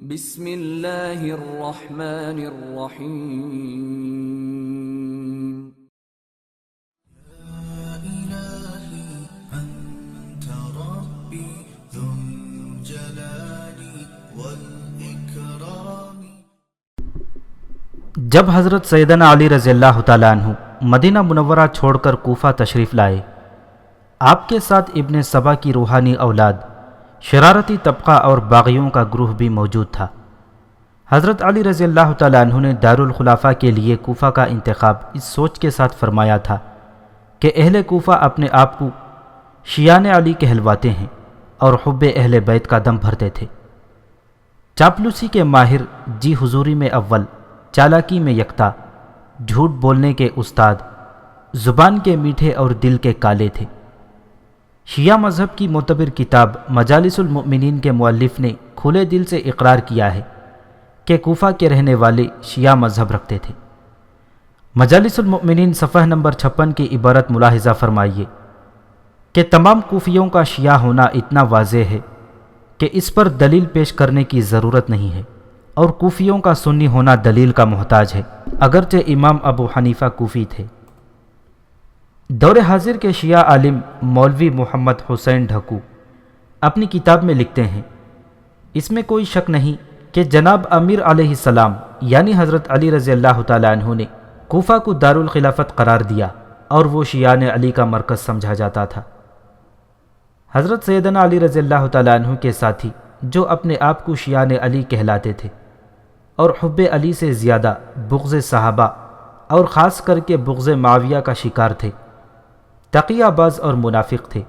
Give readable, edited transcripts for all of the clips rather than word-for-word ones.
بسم اللہ الرحمن الرحیم جب حضرت سیدنا علی رضی اللہ تعالیٰ عنہ مدینہ منورہ چھوڑ کر کوفہ تشریف لائے، آپ کے ساتھ ابن سبا کی روحانی اولاد، شرارتی طبقہ اور باغیوں کا گروہ بھی موجود تھا۔ حضرت علی رضی اللہ تعالیٰ عنہ نے دارالخلافہ کے لیے کوفہ کا انتخاب اس سوچ کے ساتھ فرمایا تھا کہ اہل کوفہ اپنے آپ کو شیعان علی کہلواتے ہیں اور حب اہل بیت کا دم بھرتے تھے۔ چاپلوسی کے ماہر، جی حضوری میں اول، چالاکی میں یکتا، جھوٹ بولنے کے استاد، زبان کے میٹھے اور دل کے کالے تھے۔ شیعہ مذہب کی معتبر کتاب مجالس المؤمنین کے مؤلف نے کھلے دل سے اقرار کیا ہے کہ کوفہ کے رہنے والے شیعہ مذہب رکھتے تھے۔ مجالس المؤمنین صفحہ نمبر 56 کی عبارت ملاحظہ فرمائیے کہ تمام کوفیوں کا شیعہ ہونا اتنا واضح ہے کہ اس پر دلیل پیش کرنے کی ضرورت نہیں ہے، اور کوفیوں کا سنی ہونا دلیل کا محتاج ہے، اگرچہ امام ابو حنیفہ کوفی تھے۔ دور حاضر کے شیعہ عالم مولوی محمد حسین ڈھکو اپنی کتاب میں لکھتے ہیں، اس میں کوئی شک نہیں کہ جناب امیر علیہ السلام یعنی حضرت علی رضی اللہ تعالیٰ عنہ نے کوفہ کو دارالخلافت قرار دیا اور وہ شیعان علی کا مرکز سمجھا جاتا تھا۔ حضرت سیدنا علی رضی اللہ تعالیٰ عنہ کے ساتھی جو اپنے آپ کو شیعان علی کہلاتے تھے اور حب علی سے زیادہ بغض صحابہ اور خاص کر کے بغض معاویہ کا شکار تھے، تقیہ باز اور منافق تھے،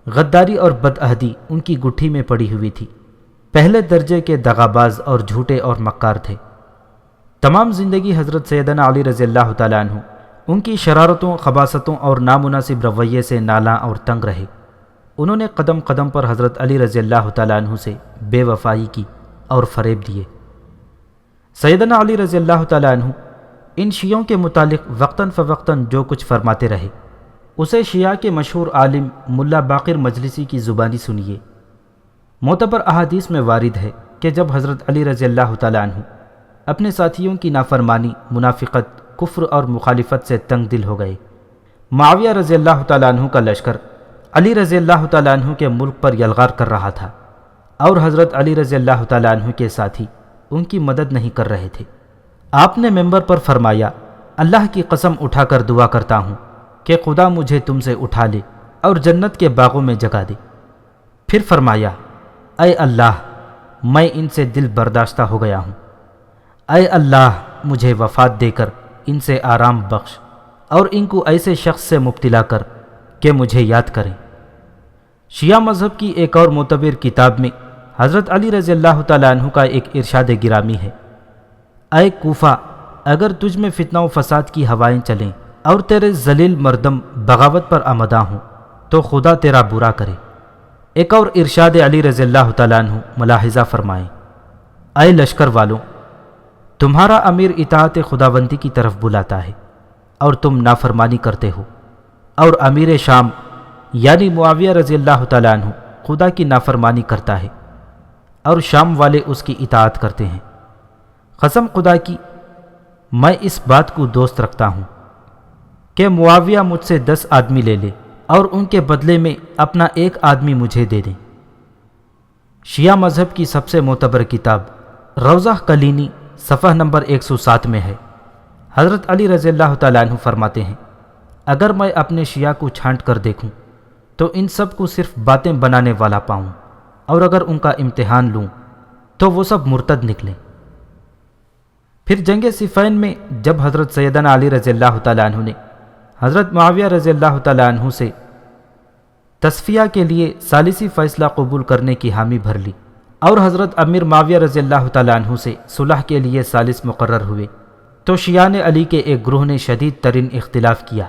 غداری اور بدعہدی ان کی گٹھی میں پڑی ہوئی تھی، پہلے درجے کے دغاباز اور جھوٹے اور مکار تھے۔ تمام زندگی حضرت سیدنا علی رضی اللہ تعالیٰ عنہ ان کی شرارتوں، خباثتوں اور نامناسب رویے سے نالاں اور تنگ رہے۔ انہوں نے قدم قدم پر حضرت علی رضی اللہ تعالیٰ عنہ سے بے وفائی کی اور فریب دیے۔ سیدنا علی رضی اللہ تعالیٰ عنہ ان شیعوں کے متعلق وقتاً فوقتاً جو کچھ فرماتے رہے، اسے شیعہ کے مشہور عالم ملا باقر مجلسی کی زبانی سنیے۔ معتبر احادیث میں وارد ہے کہ جب حضرت علی رضی اللہ تعالیٰ عنہ اپنے ساتھیوں کی نافرمانی، منافقت، کفر اور مخالفت سے تنگ دل ہو گئے، معاویہ رضی اللہ تعالیٰ عنہ کا لشکر علی رضی اللہ تعالیٰ عنہ کے ملک پر یلغار کر رہا تھا، اور حضرت علی رضی اللہ تعالیٰ عنہ کے ساتھی ان کی مدد نہیں کر رہے تھے۔ آپ نے ممبر پر فرمایا، اللہ کی قسم اٹھا کر دعا کرتا ہوں کہ خدا مجھے تم سے اٹھا لے اور جنت کے باغوں میں جگہ دے۔ پھر فرمایا، اے اللہ، میں ان سے دل برداشتہ ہو گیا ہوں، اے اللہ مجھے وفات دے کر ان سے آرام بخش اور ان کو ایسے شخص سے مبتلا کر کہ مجھے یاد کریں۔ شیعہ مذہب کی ایک اور معتبر کتاب میں حضرت علی رضی اللہ تعالیٰ عنہ کا ایک ارشاد گرامی ہے، اے کوفہ، اگر تجھ میں فتنہ و فساد کی ہوائیں چلیں اور تیرے ذلیل مردم بغاوت پر آمدہ ہوں تو خدا تیرا برا کرے۔ ایک اور ارشاد علی رضی اللہ تعالیٰ عنہ ملاحظہ فرمائیں، اے لشکر والوں، تمہارا امیر اطاعت خداوندی کی طرف بلاتا ہے اور تم نافرمانی کرتے ہو، اور امیر شام یعنی معاویہ رضی اللہ تعالیٰ عنہ خدا کی نافرمانی کرتا ہے اور شام والے اس کی اطاعت کرتے ہیں۔ قسم خدا کی، میں اس بات کو دوست رکھتا ہوں کہ معاویہ مجھ سے 10 آدمی لے لے اور ان کے بدلے میں اپنا 1 آدمی مجھے دے دیں۔ شیعہ مذہب کی سب سے معتبر کتاب روضہ کلینی صفحہ نمبر 107 میں ہے، حضرت علی رضی اللہ تعالیٰ عنہ فرماتے ہیں، اگر میں اپنے شیعہ کو چھانٹ کر دیکھوں تو ان سب کو صرف باتیں بنانے والا پاؤں، اور اگر ان کا امتحان لوں تو وہ سب مرتد نکلیں۔ پھر جنگ صفین میں جب حضرت سیدنا علی رضی اللہ تعالیٰ عنہ نے حضرت معاویہ رضی اللہ تعالیٰ عنہ سے تصفیہ کے لیے ثالثی فیصلہ قبول کرنے کی حامی بھر لی اور حضرت امیر معاویہ رضی اللہ تعالیٰ عنہ سے صلح کے لیے ثالث مقرر ہوئے، تو شیعان علی کے ایک گروہ نے شدید ترین اختلاف کیا۔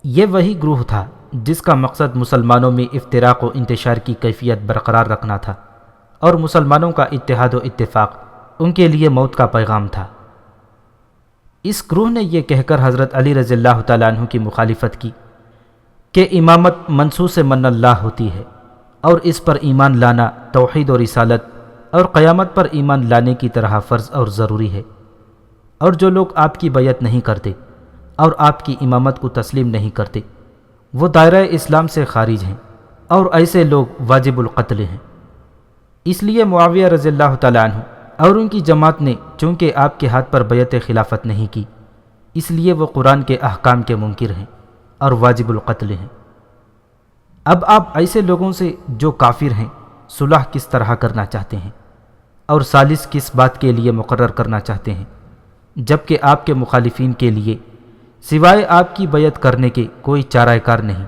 یہ وہی گروہ تھا جس کا مقصد مسلمانوں میں افتراق و انتشار کی کیفیت برقرار رکھنا تھا، اور مسلمانوں کا اتحاد و اتفاق ان کے لیے موت کا پیغام تھا۔ اس گروہ نے یہ کہہ کر حضرت علی رضی اللہ تعالیٰ عنہ کی مخالفت کی کہ امامت منصوص من اللہ ہوتی ہے، اور اس پر ایمان لانا توحید و رسالت اور قیامت پر ایمان لانے کی طرح فرض اور ضروری ہے، اور جو لوگ آپ کی بیعت نہیں کرتے اور آپ کی امامت کو تسلیم نہیں کرتے وہ دائرہ اسلام سے خارج ہیں، اور ایسے لوگ واجب القتل ہیں۔ اس لیے معاویہ رضی اللہ تعالیٰ عنہ اور ان کی جماعت نے چونکہ آپ کے ہاتھ پر بیعت خلافت نہیں کی، اس لیے وہ قرآن کے احکام کے منکر ہیں اور واجب القتل ہیں۔ اب آپ ایسے لوگوں سے جو کافر ہیں صلح کس طرح کرنا چاہتے ہیں اور ثالث کس بات کے لیے مقرر کرنا چاہتے ہیں، جبکہ آپ کے مخالفین کے لیے سوائے آپ کی بیعت کرنے کے کوئی چارہ کار نہیں،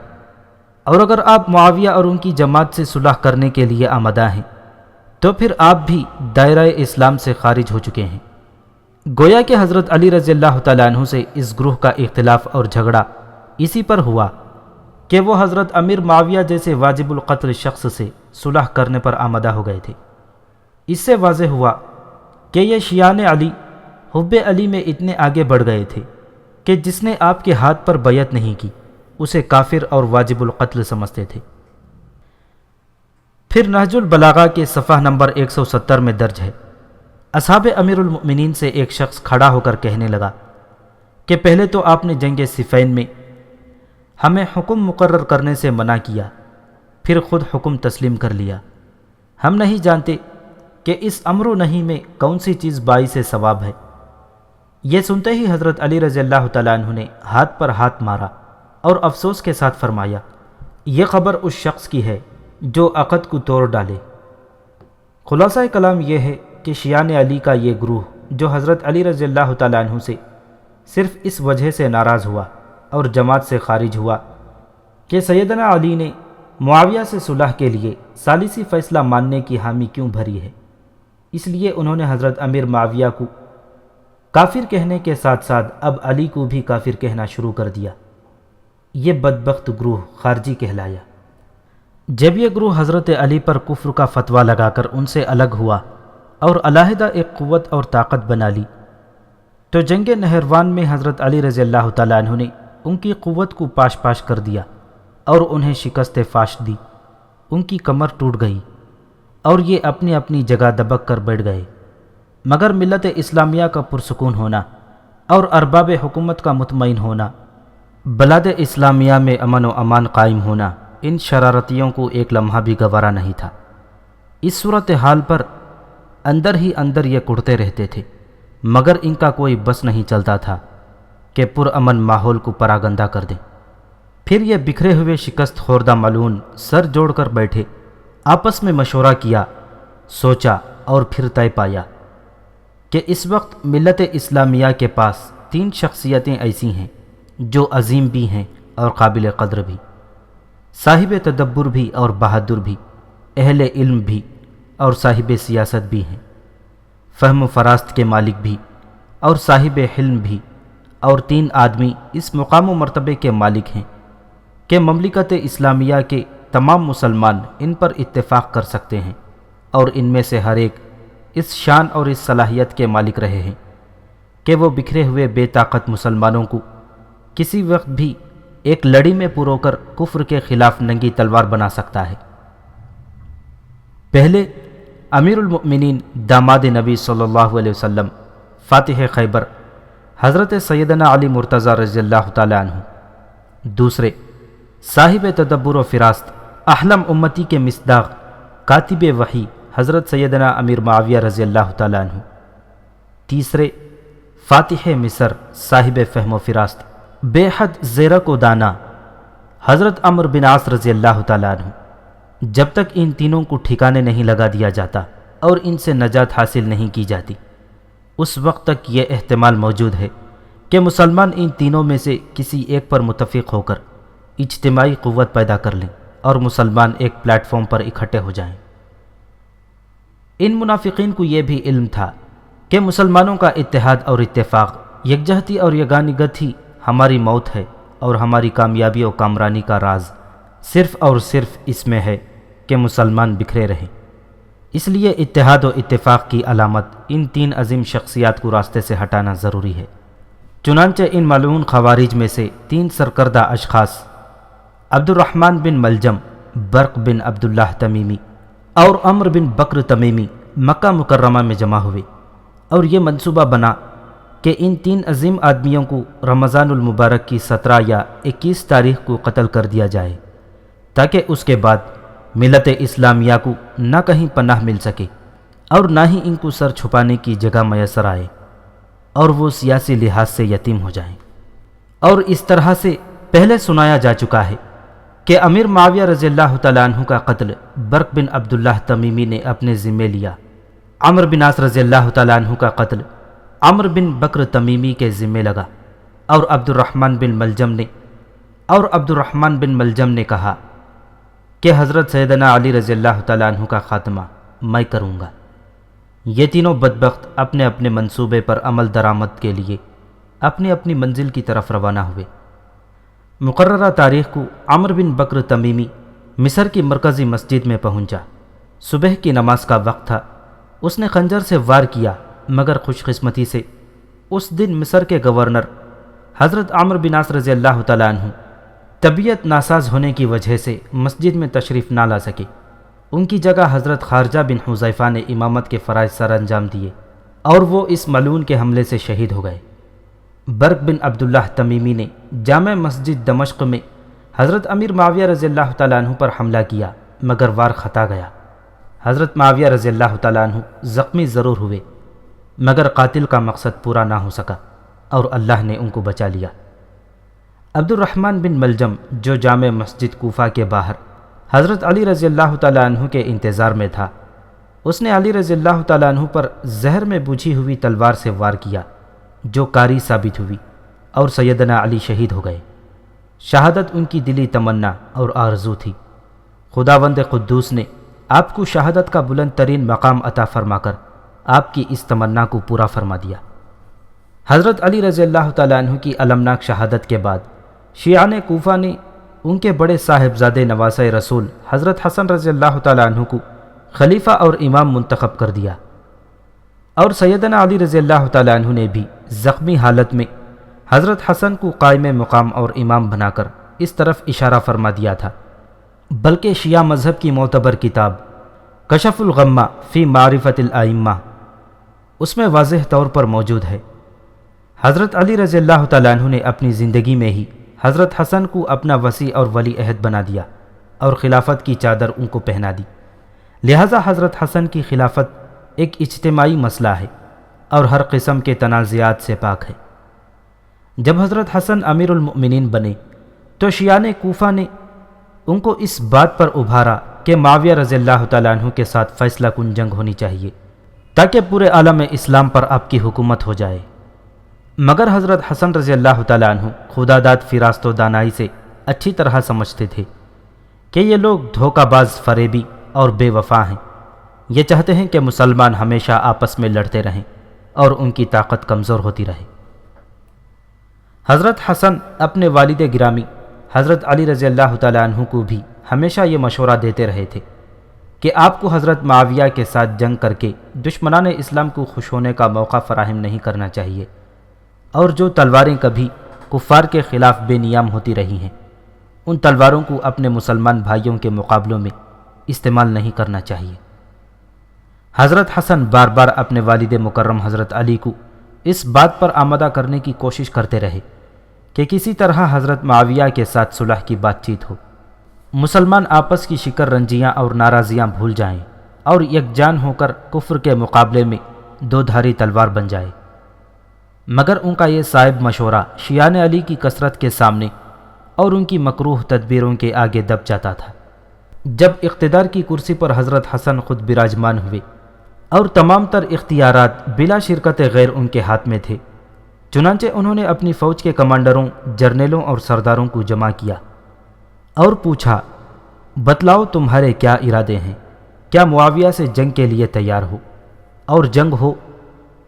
اور اگر آپ معاویہ اور ان کی جماعت سے صلح کرنے کے لیے آمادہ ہیں تو پھر آپ بھی دائرہ اسلام سے خارج ہو چکے ہیں۔ گویا کہ حضرت علی رضی اللہ تعالیٰ عنہ سے اس گروہ کا اختلاف اور جھگڑا اسی پر ہوا کہ وہ حضرت امیر معاویہ جیسے واجب القتل شخص سے صلح کرنے پر آمادہ ہو گئے تھے۔ اس سے واضح ہوا کہ یہ شیعان علی حب علی میں اتنے آگے بڑھ گئے تھے کہ جس نے آپ کے ہاتھ پر بیعت نہیں کی اسے کافر اور واجب القتل سمجھتے تھے۔ پھر نہج البلاغہ کے صفحہ نمبر 170 میں درج ہے، اصحاب امیر المؤمنین سے ایک شخص کھڑا ہو کر کہنے لگا کہ پہلے تو آپ نے جنگ صفین میں ہمیں حکم مقرر کرنے سے منع کیا، پھر خود حکم تسلیم کر لیا۔ ہم نہیں جانتے کہ اس امر و نہی میں کون سی چیز باعث ثواب ہے۔ یہ سنتے ہی حضرت علی رضی اللہ تعالیٰ عنہ نے ہاتھ پر ہاتھ مارا اور افسوس کے ساتھ فرمایا، یہ خبر اس شخص کی ہے جو عقد کو توڑ ڈالے۔ خلاصہ کلام یہ ہے کہ شیعان علی کا یہ گروہ جو حضرت علی رضی اللہ تعالیٰ عنہ سے صرف اس وجہ سے ناراض ہوا اور جماعت سے خارج ہوا کہ سیدنا علی نے معاویہ سے صلح کے لیے ثالثی فیصلہ ماننے کی حامی کیوں بھری ہے، اس لیے انہوں نے حضرت امیر معاویہ کو کافر کہنے کے ساتھ ساتھ اب علی کو بھی کافر کہنا شروع کر دیا۔ یہ بدبخت گروہ خارجی کہلایا۔ جب یہ گروہ حضرت علی پر کفر کا فتویٰ لگا کر ان سے الگ ہوا اور علیحدہ ایک قوت اور طاقت بنا لی تو جنگ نہروان میں حضرت علی رضی اللہ تعالیٰ عنہ نے ان کی قوت کو پاش پاش کر دیا اور انہیں شکست فاش دی۔ ان کی کمر ٹوٹ گئی اور یہ اپنی اپنی جگہ دبک کر بیٹھ گئے، مگر ملت اسلامیہ کا پرسکون ہونا اور ارباب حکومت کا مطمئن ہونا، بلاد اسلامیہ میں امن و امان قائم ہونا ان شرارتیوں کو ایک لمحہ بھی گوارا نہیں تھا۔ اس صورتحال پر اندر ہی اندر یہ کڑتے رہتے تھے، مگر ان کا کوئی بس نہیں چلتا تھا کہ پرامن ماحول کو پراگندہ کر دیں۔ پھر یہ بکھرے ہوئے شکست خوردہ ملعون سر جوڑ کر بیٹھے، آپس میں مشورہ کیا، سوچا اور پھر طے پایا کہ اس وقت ملت اسلامیہ کے پاس 3 شخصیتیں ایسی ہیں جو عظیم بھی ہیں اور قابل قدر بھی، صاحب تدبر بھی اور بہادر بھی، اہل علم بھی اور صاحب سیاست بھی ہیں، فہم و فراست کے مالک بھی اور صاحب حلم بھی، اور 3 آدمی اس مقام و مرتبے کے مالک ہیں کہ مملکت اسلامیہ کے تمام مسلمان ان پر اتفاق کر سکتے ہیں، اور ان میں سے ہر ایک اس شان اور اس صلاحیت کے مالک رہے ہیں کہ وہ بکھرے ہوئے بے طاقت مسلمانوں کو کسی وقت بھی ایک لڑی میں پرو کر کفر کے خلاف ننگی تلوار بنا سکتا ہے۔ پہلے امیر المؤمنین داماد نبی صلی اللہ علیہ وسلم فاتح خیبر حضرت سیدنا علی مرتضیٰ رضی اللہ تعالیٰ عنہ، دوسرے صاحب تدبر و فراست احلم امتی کے مصداق کاتب وحی حضرت سیدنا امیر معاویہ رضی اللہ تعالیٰ عنہ، تیسرے فاتح مصر صاحب فہم و فراست بے حد زیرک و دانا حضرت عمرو بن عاص رضی اللہ تعالیٰ عنہ۔ جب تک ان تینوں کو ٹھکانے نہیں لگا دیا جاتا اور ان سے نجات حاصل نہیں کی جاتی، اس وقت تک یہ احتمال موجود ہے کہ مسلمان ان تینوں میں سے کسی ایک پر متفق ہو کر اجتماعی قوت پیدا کر لیں اور مسلمان ایک پلیٹ فارم پر اکٹھے ہو جائیں۔ ان منافقین کو یہ بھی علم تھا کہ مسلمانوں کا اتحاد اور اتفاق، یکجہتی اور یگانگت ہی ہماری موت ہے، اور ہماری کامیابی و کامرانی کا راز صرف اور صرف اس میں ہے کہ مسلمان بکھرے رہیں۔ اس لیے اتحاد و اتفاق کی علامت ان 3 عظیم شخصیات کو راستے سے ہٹانا ضروری ہے۔ چنانچہ ان ملعون خوارج میں سے 3 سرکردہ اشخاص عبد الرحمن بن ملجم، برق بن عبداللہ تمیمی اور عمرو بن بکر تمیمی مکہ مکرمہ میں جمع ہوئے اور یہ منصوبہ بنا کہ ان 3 عظیم آدمیوں کو رمضان المبارک کی 17 یا 21 تاریخ کو قتل کر دیا جائے، تاکہ اس کے بعد ملت اسلامیہ کو نہ کہیں پناہ مل سکے اور نہ ہی ان کو سر چھپانے کی جگہ میسر آئے اور وہ سیاسی لحاظ سے یتیم ہو جائیں۔ اور اس طرح سے پہلے سنایا جا چکا ہے کہ امیر معاویہ رضی اللہ تعالیٰ عنہ کا قتل برق بن عبداللہ تمیمی نے اپنے ذمے لیا، عمرو بن عاص رضی اللہ تعالیٰ عنہ کا قتل عمرو بن بکر تمیمی کے ذمے لگا، اور عبد الرحمن بن ملجم نے کہا کہ حضرت سیدنا علی رضی اللہ تعالیٰ عنہ کا خاتمہ میں کروں گا۔ یہ تینوں بدبخت اپنے اپنے منصوبے پر عمل درآمد کے لیے اپنی اپنی منزل کی طرف روانہ ہوئے۔ مقررہ تاریخ کو عمرو بن بکر تمیمی مصر کی مرکزی مسجد میں پہنچا۔ صبح کی نماز کا وقت تھا۔ اس نے خنجر سے وار کیا، مگر خوش قسمتی سے اس دن مصر کے گورنر حضرت عمرو بن عاص رضی اللہ تعالیٰ عنہ طبیعت ناساز ہونے کی وجہ سے مسجد میں تشریف نہ لا سکے۔ ان کی جگہ حضرت خارجہ بن حذیفہ نے امامت کے فرائض سر انجام دیے اور وہ اس ملعون کے حملے سے شہید ہو گئے۔ برق بن عبداللہ تمیمی نے جامع مسجد دمشق میں حضرت امیر معاویہ رضی اللہ تعالیٰ عنہ پر حملہ کیا، مگر وار خطا گیا۔ حضرت معاویہ رضی اللہ تعالیٰ عنہ زخمی ضرور ہوئے، مگر قاتل کا مقصد پورا نہ ہو سکا اور اللہ نے ان کو بچا لیا۔ عبد الرحمن بن ملجم جو جامع مسجد کوفہ کے باہر حضرت علی رضی اللہ تعالیٰ عنہ کے انتظار میں تھا، اس نے علی رضی اللہ تعالیٰ عنہ پر زہر میں بجھی ہوئی تلوار سے وار کیا، جو کاری ثابت ہوئی اور سیدنا علی شہید ہو گئے۔ شہادت ان کی دلی تمنا اور آرزو تھی۔ خداوند قدوس نے آپ کو شہادت کا بلند ترین مقام عطا فرما کر آپ کی اس تمنا کو پورا فرما دیا۔ حضرت علی رضی اللہ تعالیٰ عنہ کی المناک شہادت کے بعد شیعان کوفہ نے ان کے بڑے صاحبزادے نواسۂ رسول حضرت حسن رضی اللہ تعالیٰ عنہ کو خلیفہ اور امام منتخب کر دیا، اور سیدنا علی رضی اللہ تعالیٰ عنہ نے بھی زخمی حالت میں حضرت حسن کو قائم مقام اور امام بنا کر اس طرف اشارہ فرما دیا تھا۔ بلکہ شیعہ مذہب کی معتبر کتاب کشف الغمہ فی معرفت الائمہ اس میں واضح طور پر موجود ہے۔ حضرت علی رضی اللہ تعالیٰ عنہ نے اپنی زندگی میں ہی حضرت حسن کو اپنا وصی اور ولی عہد بنا دیا اور خلافت کی چادر ان کو پہنا دی۔ لہذا حضرت حسن کی خلافت ایک اجتماعی مسئلہ ہے اور ہر قسم کے تنازعات سے پاک ہے۔ جب حضرت حسن امیر المؤمنین بنے تو شیعان کوفہ نے ان کو اس بات پر ابھارا کہ معاویہ رضی اللہ تعالیٰ عنہ کے ساتھ فیصلہ کن جنگ ہونی چاہیے تاکہ پورے عالم اسلام پر آپ کی حکومت ہو جائے۔ مگر حضرت حسن رضی اللہ تعالیٰ عنہ خداداد فراست و دانائی سے اچھی طرح سمجھتے تھے کہ یہ لوگ دھوکہ باز، فریبی اور بے وفا ہیں۔ یہ چاہتے ہیں کہ مسلمان ہمیشہ آپس میں لڑتے رہیں اور ان کی طاقت کمزور ہوتی رہے۔ حضرت حسن اپنے والد گرامی حضرت علی رضی اللہ تعالیٰ عنہ کو بھی ہمیشہ یہ مشورہ دیتے رہے تھے کہ آپ کو حضرت معاویہ کے ساتھ جنگ کر کے دشمنان اسلام کو خوش ہونے کا موقع فراہم نہیں کرنا چاہیے، اور جو تلواریں کبھی کفار کے خلاف بے نیام ہوتی رہی ہیں، ان تلواروں کو اپنے مسلمان بھائیوں کے مقابلوں میں استعمال نہیں کرنا چاہیے۔ حضرت حسن بار بار اپنے والد مکرم حضرت علی کو اس بات پر آمادہ کرنے کی کوشش کرتے رہے کہ کسی طرح حضرت معاویہ کے ساتھ صلح کی بات چیت ہو، مسلمان آپس کی شکر رنجیاں اور ناراضیاں بھول جائیں اور یکجان ہو کر کفر کے مقابلے میں دو دھاری تلوار بن جائے۔ مگر ان کا یہ صائب مشورہ شیعان علی کی کثرت کے سامنے اور ان کی مکروہ تدبیروں کے آگے دب جاتا تھا۔ جب اقتدار کی کرسی پر حضرت حسن خود براجمان ہوئے اور تمام تر اختیارات بلا شرکت غیر ان کے ہاتھ میں تھے، چنانچہ انہوں نے اپنی فوج کے کمانڈروں، جرنیلوں اور سرداروں کو جمع کیا اور پوچھا، بتلاؤ تمہارے کیا ارادے ہیں؟ کیا معاویہ سے جنگ کے لیے تیار ہو؟ اور جنگ ہو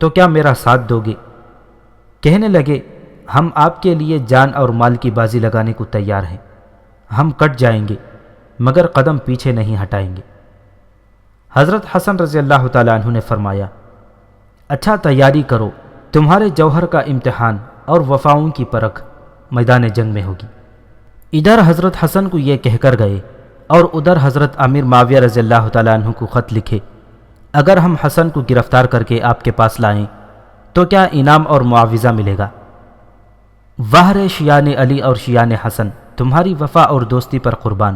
تو کیا میرا ساتھ دو گے؟ کہنے لگے، ہم آپ کے لیے جان اور مال کی بازی لگانے کو تیار ہیں، ہم کٹ جائیں گے مگر قدم پیچھے نہیں ہٹائیں گے۔ حضرت حسن رضی اللہ تعالیٰ عنہ نے فرمایا، اچھا تیاری کرو، تمہارے جوہر کا امتحان اور وفاؤں کی پرکھ میدان جنگ میں ہوگی۔ ادھر حضرت حسن کو یہ کہہ کر گئے اور ادھر حضرت امیر معاویہ رضی اللہ تعالیٰ عنہ کو خط لکھے، اگر ہم حسن کو گرفتار کر کے آپ کے پاس لائیں تو کیا انعام اور معاوضہ ملے گا؟ واہ رے شیان علی اور شیان حسن، تمہاری وفا اور دوستی پر قربان۔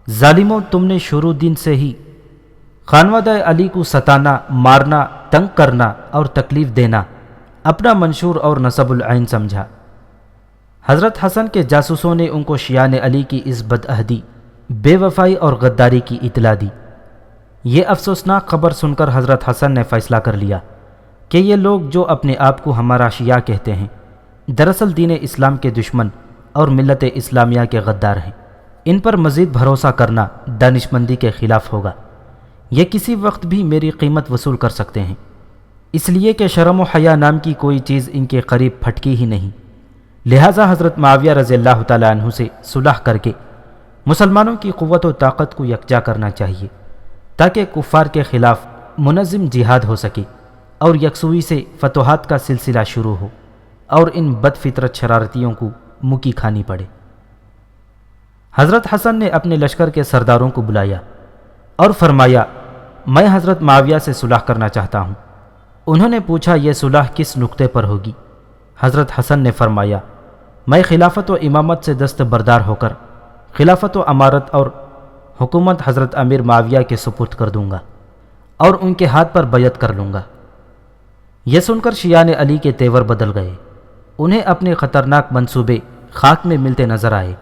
ظالموں، تم نے شروع دن سے ہی خانوادہ علی کو ستانا، مارنا، تنگ کرنا اور تکلیف دینا اپنا منشور اور نصب العین سمجھا۔ حضرت حسن کے جاسوسوں نے ان کو شیان علی کی اس بدعہدی، بے وفائی اور غداری کی اطلاع دی۔ یہ افسوسناک خبر سن کر حضرت حسن نے فیصلہ کر لیا کہ یہ لوگ جو اپنے آپ کو ہمارا شیعہ کہتے ہیں، دراصل دین اسلام کے دشمن اور ملت اسلامیہ کے غدار ہیں۔ ان پر مزید بھروسہ کرنا دانشمندی کے خلاف ہوگا۔ یہ کسی وقت بھی میری قیمت وصول کر سکتے ہیں، اس لیے کہ شرم و حیا نام کی کوئی چیز ان کے قریب پھٹکی ہی نہیں۔ لہٰذا حضرت معاویہ رضی اللہ تعالیٰ عنہ سے صلح کر کے مسلمانوں کی قوت و طاقت کو یکجا کرنا چاہیے، تاکہ کفار کے خلاف منظم جہاد ہو سکے اور یکسوئی سے فتوحات کا سلسلہ شروع ہو اور ان بد فطرت شرارتیوں کو مکی کھانی پڑے۔ حضرت حسن نے اپنے لشکر کے سرداروں کو بلایا اور فرمایا، میں حضرت معاویہ سے صلح کرنا چاہتا ہوں۔ انہوں نے پوچھا، یہ صلح کس نقطے پر ہوگی؟ حضرت حسن نے فرمایا، میں خلافت و امامت سے دستبردار ہو کر خلافت و امارت اور حکومت حضرت امیر معاویہ کے سپرد کر دوں گا اور ان کے ہاتھ پر بیعت کر لوں گا۔ یہ سن کر شیعان علی کے تیور بدل گئے۔ انہیں اپنے خطرناک منصوبے خاک میں ملتے نظر آئے۔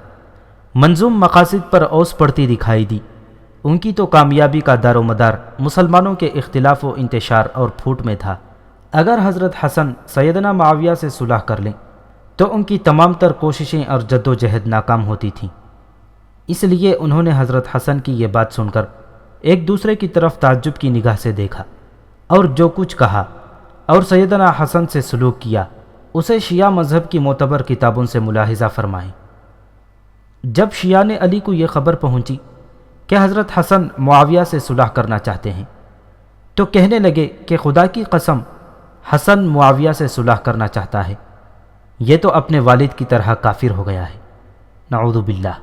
منظوم مقاصد پر اوس پڑتی دکھائی دی۔ ان کی تو کامیابی کا دار و مدار مسلمانوں کے اختلاف و انتشار اور پھوٹ میں تھا۔ اگر حضرت حسن سیدنا معاویہ سے صلح کر لیں تو ان کی تمام تر کوششیں اور جد و جہد ناکام ہوتی تھیں۔ اس لیے انہوں نے حضرت حسن کی یہ بات سن کر ایک دوسرے کی طرف تعجب کی نگاہ سے دیکھا اور جو کچھ کہا اور سیدنا حسن سے سلوک کیا اسے شیعہ مذہب کی معتبر کتابوں سے ملاحظہ فرمائیں۔ جب شیعان علی کو یہ خبر پہنچی کہ حضرت حسن معاویہ سے صلح کرنا چاہتے ہیں تو کہنے لگے کہ خدا کی قسم، حسن معاویہ سے صلح کرنا چاہتا ہے، یہ تو اپنے والد کی طرح کافر ہو گیا ہے، نعوذ باللہ۔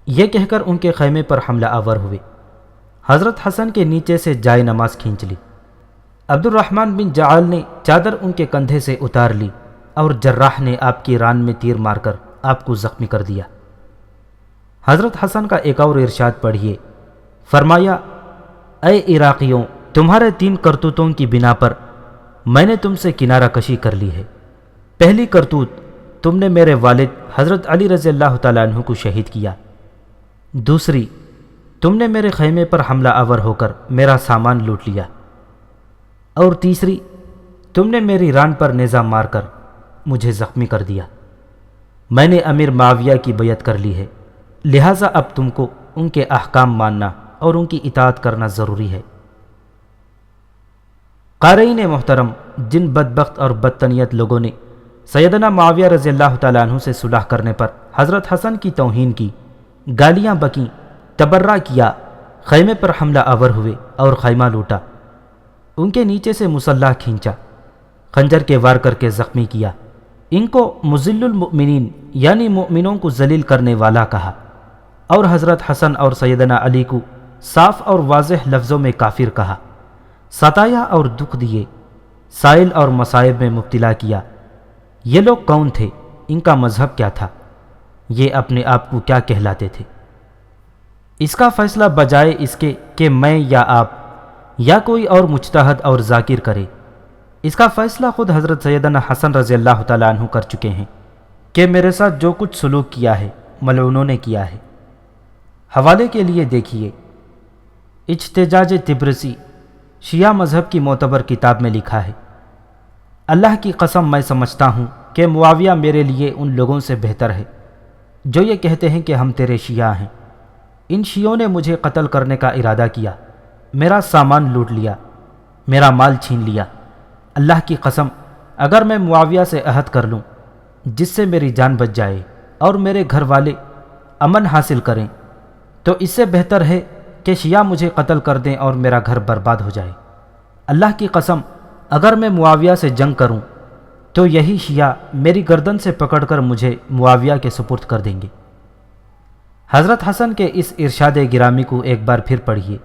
یہ کہہ کر ان کے خیمے پر حملہ آور ہوئے۔ حضرت حسن کے نیچے سے جائے نماز کھینچ لی۔ عبد الرحمن بن جعال نے چادر ان کے کندھے سے اتار لی اور جراح نے آپ کی ران میں تیر مار کر آپ کو زخمی کر دیا۔ حضرت حسن کا ایک اور ارشاد پڑھیے۔ فرمایا، اے عراقیوں، تمہارے 3 کرتوتوں کی بنا پر میں نے تم سے کنارہ کشی کر لی ہے۔ پہلی کرتوت، تم نے میرے والد حضرت علی رضی اللہ تعالیٰ عنہ کو شہید کیا۔ دوسری، تم نے میرے خیمے پر حملہ آور ہو کر میرا سامان لوٹ لیا۔ اور تیسری، تم نے میری ران پر نیزہ مار کر مجھے زخمی کر دیا۔ میں نے امیر معاویہ کی بیعت کر لی ہے، لہٰذا اب تم کو ان کے احکام ماننا اور ان کی اطاعت کرنا ضروری ہے۔ قارئین محترم، جن بدبخت اور بدتنیت لوگوں نے سیدنا معاویہ رضی اللہ تعالیٰ عنہ سے صلح کرنے پر حضرت حسن کی توہین کی، گالیاں بکیں، تبرہ کیا، خیمے پر حملہ آور ہوئے اور خیمہ لوٹا، ان کے نیچے سے مسلح کھینچا، خنجر کے وار کر کے زخمی کیا، ان کو مذل المؤمنین یعنی مؤمنوں کو ذلیل کرنے والا کہا، اور حضرت حسن اور سیدنا علی کو صاف اور واضح لفظوں میں کافر کہا، ستایا اور دکھ دیے، سائل اور مصائب میں مبتلا کیا۔ یہ لوگ کون تھے؟ ان کا مذہب کیا تھا؟ یہ اپنے آپ کو کیا کہلاتے تھے؟ اس کا فیصلہ بجائے اس کے کہ میں یا آپ یا کوئی اور مجتہد اور ذاکر کرے، اس کا فیصلہ خود حضرت سیدنا حسن رضی اللہ تعالیٰ عنہ کر چکے ہیں کہ میرے ساتھ جو کچھ سلوک کیا ہے ملعونوں نے کیا ہے۔ حوالے کے لیے دیکھیے، احتجاج طبرسی شیعہ مذہب کی معتبر کتاب میں لکھا ہے، اللہ کی قسم میں سمجھتا ہوں کہ معاویہ میرے لیے ان لوگوں سے بہتر ہے جو یہ کہتے ہیں کہ ہم تیرے شیعہ ہیں۔ ان شیعوں نے مجھے قتل کرنے کا ارادہ کیا، میرا سامان لوٹ لیا، میرا مال چھین لیا۔ اللہ کی قسم، اگر میں معاویہ سے عہد کر لوں جس سے میری جان بچ جائے اور میرے گھر والے امن حاصل کریں تو اس سے بہتر ہے کہ شیعہ مجھے قتل کر دیں اور میرا گھر برباد ہو جائے۔ اللہ کی قسم، اگر میں معاویہ سے جنگ کروں تو یہی شیعہ میری گردن سے پکڑ کر مجھے معاویہ کے سپرد کر دیں گے۔ حضرت حسن کے اس ارشاد گرامی کو ایک بار پھر پڑھیے۔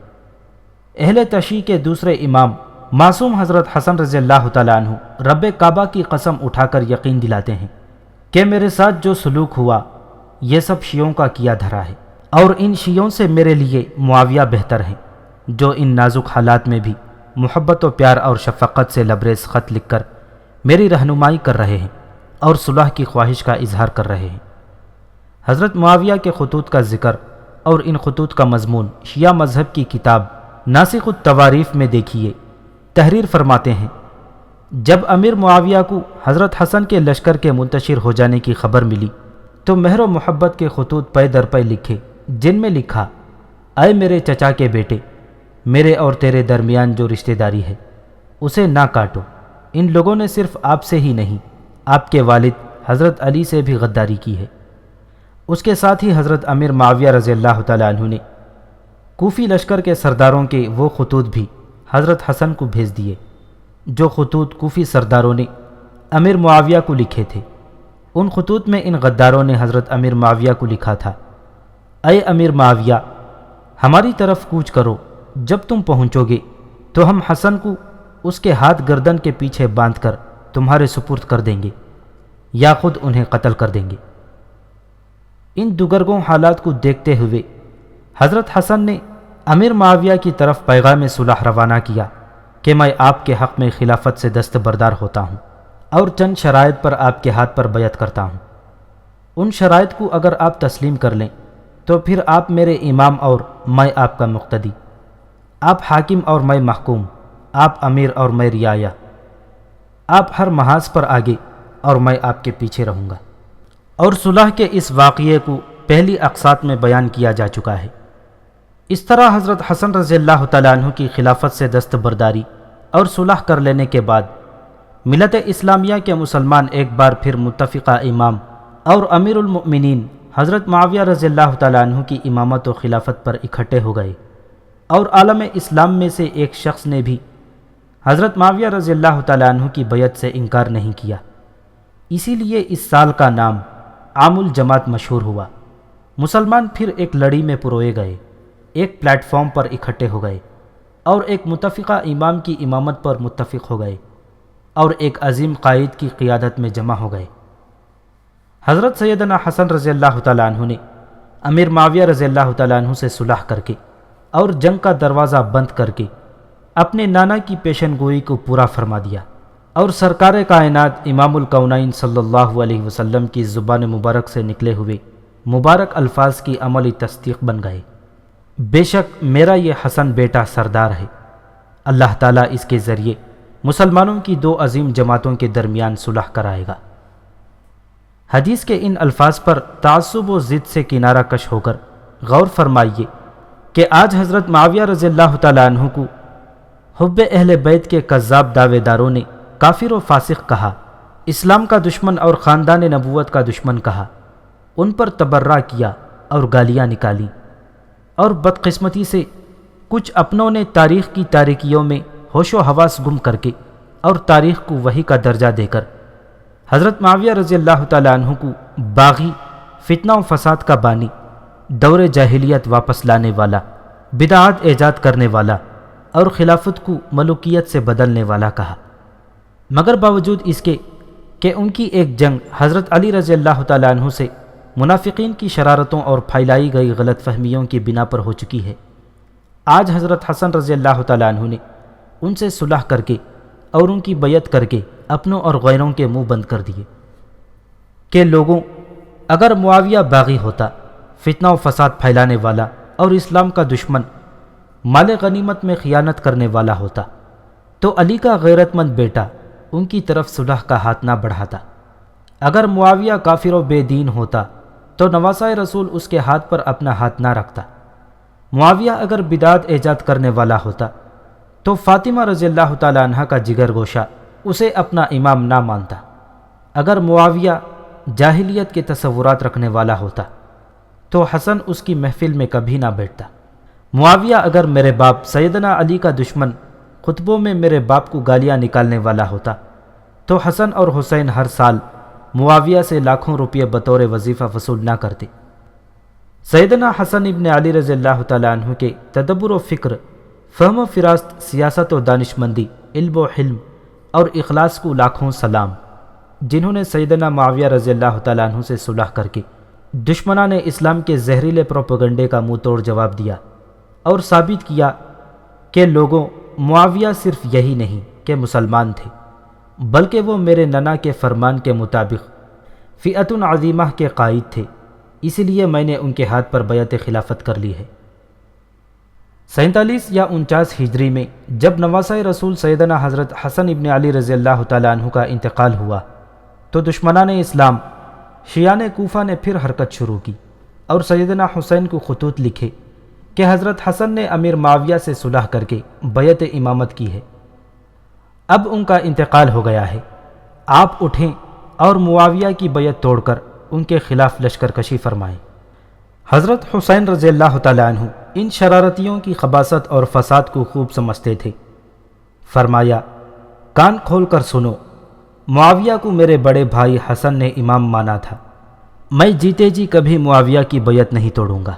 اہل تشیع کے دوسرے امام معصوم حضرت حسن رضی اللہ تعالیٰ عنہ رب کعبہ کی قسم اٹھا کر یقین دلاتے ہیں کہ میرے ساتھ جو سلوک ہوا یہ سب شیعوں کا کیا دھرا ہے، اور ان شیعوں سے میرے لیے معاویہ بہتر ہیں، جو ان نازک حالات میں بھی محبت و پیار اور شفقت سے لبریز خط لکھ کر میری رہنمائی کر رہے ہیں اور صلح کی خواہش کا اظہار کر رہے ہیں۔ حضرت معاویہ کے خطوط کا ذکر اور ان خطوط کا مضمون شیعہ مذہب کی کتاب ناسخ التواریف میں دیکھیے۔ تحریر فرماتے ہیں، جب امیر معاویہ کو حضرت حسن کے لشکر کے منتشر ہو جانے کی خبر ملی تو مہر و محبت کے خطوط پے در پے لکھے، جن میں لکھا، اے میرے چچا کے بیٹے، میرے اور تیرے درمیان جو رشتہ داری ہے اسے نہ کاٹو۔ ان لوگوں نے صرف آپ سے ہی نہیں، آپ کے والد حضرت علی سے بھی غداری کی ہے۔ اس کے ساتھ ہی حضرت امیر معاویہ رضی اللہ تعالیٰ عنہ نے کوفی لشکر کے سرداروں کے وہ خطوط بھی حضرت حسن کو بھیج دیے جو خطوط کوفی سرداروں نے امیر معاویہ کو لکھے تھے۔ ان خطوط میں ان غداروں نے حضرت امیر معاویہ کو لکھا تھا، اے امیر معاویہ، ہماری طرف کوچ کرو، جب تم پہنچو گے تو ہم حسن کو اس کے ہاتھ گردن کے پیچھے باندھ کر تمہارے سپرد کر دیں گے یا خود انہیں قتل کر دیں گے۔ ان دگرگوں حالات کو دیکھتے ہوئے حضرت حسن نے امیر معاویہ کی طرف پیغام صلح روانہ کیا کہ میں آپ کے حق میں خلافت سے دستبردار ہوتا ہوں اور چند شرائط پر آپ کے ہاتھ پر بیعت کرتا ہوں۔ ان شرائط کو اگر آپ تسلیم کر لیں تو پھر آپ میرے امام اور میں آپ کا مقتدی، آپ حاکم اور میں محکوم، آپ امیر اور میں رعایا، آپ ہر محاذ پر آگے اور میں آپ کے پیچھے رہوں گا۔ اور صلح کے اس واقعے کو پہلی اقساط میں بیان کیا جا چکا ہے۔ اس طرح حضرت حسن رضی اللہ تعالیٰ عنہ کی خلافت سے دستبرداری اور صلح کر لینے کے بعد ملت اسلامیہ کے مسلمان ایک بار پھر متفقہ امام اور امیر المؤمنین حضرت معاویہ رضی اللہ تعالیٰ عنہ کی امامت و خلافت پر اکٹھے ہو گئے، اور عالم اسلام میں سے ایک شخص نے بھی حضرت معاویہ رضی اللہ تعالیٰ عنہ کی بیعت سے انکار نہیں کیا۔ اسی لیے اس سال کا نام عام الجماعت مشہور ہوا۔ مسلمان پھر ایک لڑی میں پروئے گئے، ایک پلیٹ فارم پر اکٹھے ہو گئے اور ایک متفقہ امام کی امامت پر متفق ہو گئے اور ایک عظیم قائد کی قیادت میں جمع ہو گئے۔ حضرت سیدنا حسن رضی اللہ تعالیٰ عنہ نے امیر معاویہ رضی اللہ تعالیٰ عنہ سے صلح کر کے اور جنگ کا دروازہ بند کر کے اپنے نانا کی پیشن گوئی کو پورا فرما دیا، اور سرکار کائنات امام الکونین صلی اللہ علیہ وسلم کی زبان مبارک سے نکلے ہوئے مبارک الفاظ کی عملی تصدیق بن گئے، بے شک میرا یہ حسن بیٹا سردار ہے، اللہ تعالیٰ اس کے ذریعے مسلمانوں کی دو عظیم جماعتوں کے درمیان صلح کرائے گا۔ حدیث کے ان الفاظ پر تعصب و ضد سے کنارہ کش ہو کر غور فرمائیے کہ آج حضرت معاویہ رضی اللہ تعالیٰ عنہ کو حب اہل بیت کے کذاب دعوے داروں نے کافر و فاسق کہا، اسلام کا دشمن اور خاندان نبوت کا دشمن کہا، ان پر تبرہ کیا اور گالیاں نکالیں، اور بدقسمتی سے کچھ اپنوں نے تاریخ کی تاریکیوں میں ہوش و حواس گم کر کے اور تاریخ کو وحی کا درجہ دے کر حضرت معاویہ رضی اللہ تعالیٰ عنہ کو باغی، فتنہ و فساد کا بانی، دور جاہلیت واپس لانے والا، بدعات ایجاد کرنے والا اور خلافت کو ملوکیت سے بدلنے والا کہا، مگر باوجود اس کے کہ ان کی ایک جنگ حضرت علی رضی اللہ تعالیٰ عنہ سے منافقین کی شرارتوں اور پھیلائی گئی غلط فہمیوں کی بنا پر ہو چکی ہے، آج حضرت حسن رضی اللہ تعالیٰ عنہ نے ان سے صلح کر کے اور ان کی بیعت کر کے اپنوں اور غیروں کے منہ بند کر دیے کہ لوگوں، اگر معاویہ باغی ہوتا، فتنہ و فساد پھیلانے والا اور اسلام کا دشمن، مال غنیمت میں خیانت کرنے والا ہوتا تو علی کا غیرت مند بیٹا ان کی طرف صلح کا ہاتھ نہ بڑھاتا۔ اگر معاویہ کافر و بے دین ہوتا تو نواسۂ رسول اس کے ہاتھ پر اپنا ہاتھ نہ رکھتا۔ معاویہ اگر بدعت ایجاد کرنے والا ہوتا تو فاطمہ رضی اللہ تعالیٰ عنہ کا جگر گوشہ اسے اپنا امام نہ مانتا۔ اگر معاویہ جاہلیت کے تصورات رکھنے والا ہوتا تو حسن اس کی محفل میں کبھی نہ بیٹھتا۔ معاویہ اگر میرے باپ سیدنا علی کا دشمن خطبوں میں میرے باپ کو گالیاں نکالنے والا ہوتا تو حسن اور حسین ہر سال معاویہ سے لاکھوں روپے بطور وظیفہ وصول نہ کرتے۔ سیدنا حسن ابن علی رضی اللہ تعالیٰ عنہ کے تدبر و فکر، فہم و فراست، سیاست و دانشمندی، علم و حلم اور اخلاص کو لاکھوں سلام، جنہوں نے سیدنا معاویہ رضی اللہ تعالیٰ عنہ سے صلح کر کے دشمنان اسلام کے زہریلے پروپیگنڈے کا منہ توڑ جواب دیا اور ثابت کیا کہ لوگوں، معاویہ صرف یہی نہیں کہ مسلمان تھے، بلکہ وہ میرے ننا کے فرمان کے مطابق فئۃ عظیمہ کے قائد تھے، اسی لیے میں نے ان کے ہاتھ پر بیعت خلافت کر لی ہے۔ 47 یا 49 ہجری میں جب نواسۂ رسول سیدنا حضرت حسن ابن علی رضی اللہ تعالیٰ عنہ کا انتقال ہوا تو دشمنان اسلام شیعان کوفہ نے پھر حرکت شروع کی اور سیدنا حسین کو خطوط لکھے کہ حضرت حسن نے امیر معاویہ سے صلح کر کے بیعت امامت کی ہے، اب ان کا انتقال ہو گیا ہے، آپ اٹھیں اور معاویہ کی بیعت توڑ کر ان کے خلاف لشکر کشی فرمائیں۔ حضرت حسین رضی اللہ تعالیٰ عنہ ان شرارتیوں کی خباثت اور فساد کو خوب سمجھتے تھے۔ فرمایا، کان کھول کر سنو، معاویہ کو میرے بڑے بھائی حسن نے امام مانا تھا، میں جیتے جی کبھی معاویہ کی بیعت نہیں توڑوں گا۔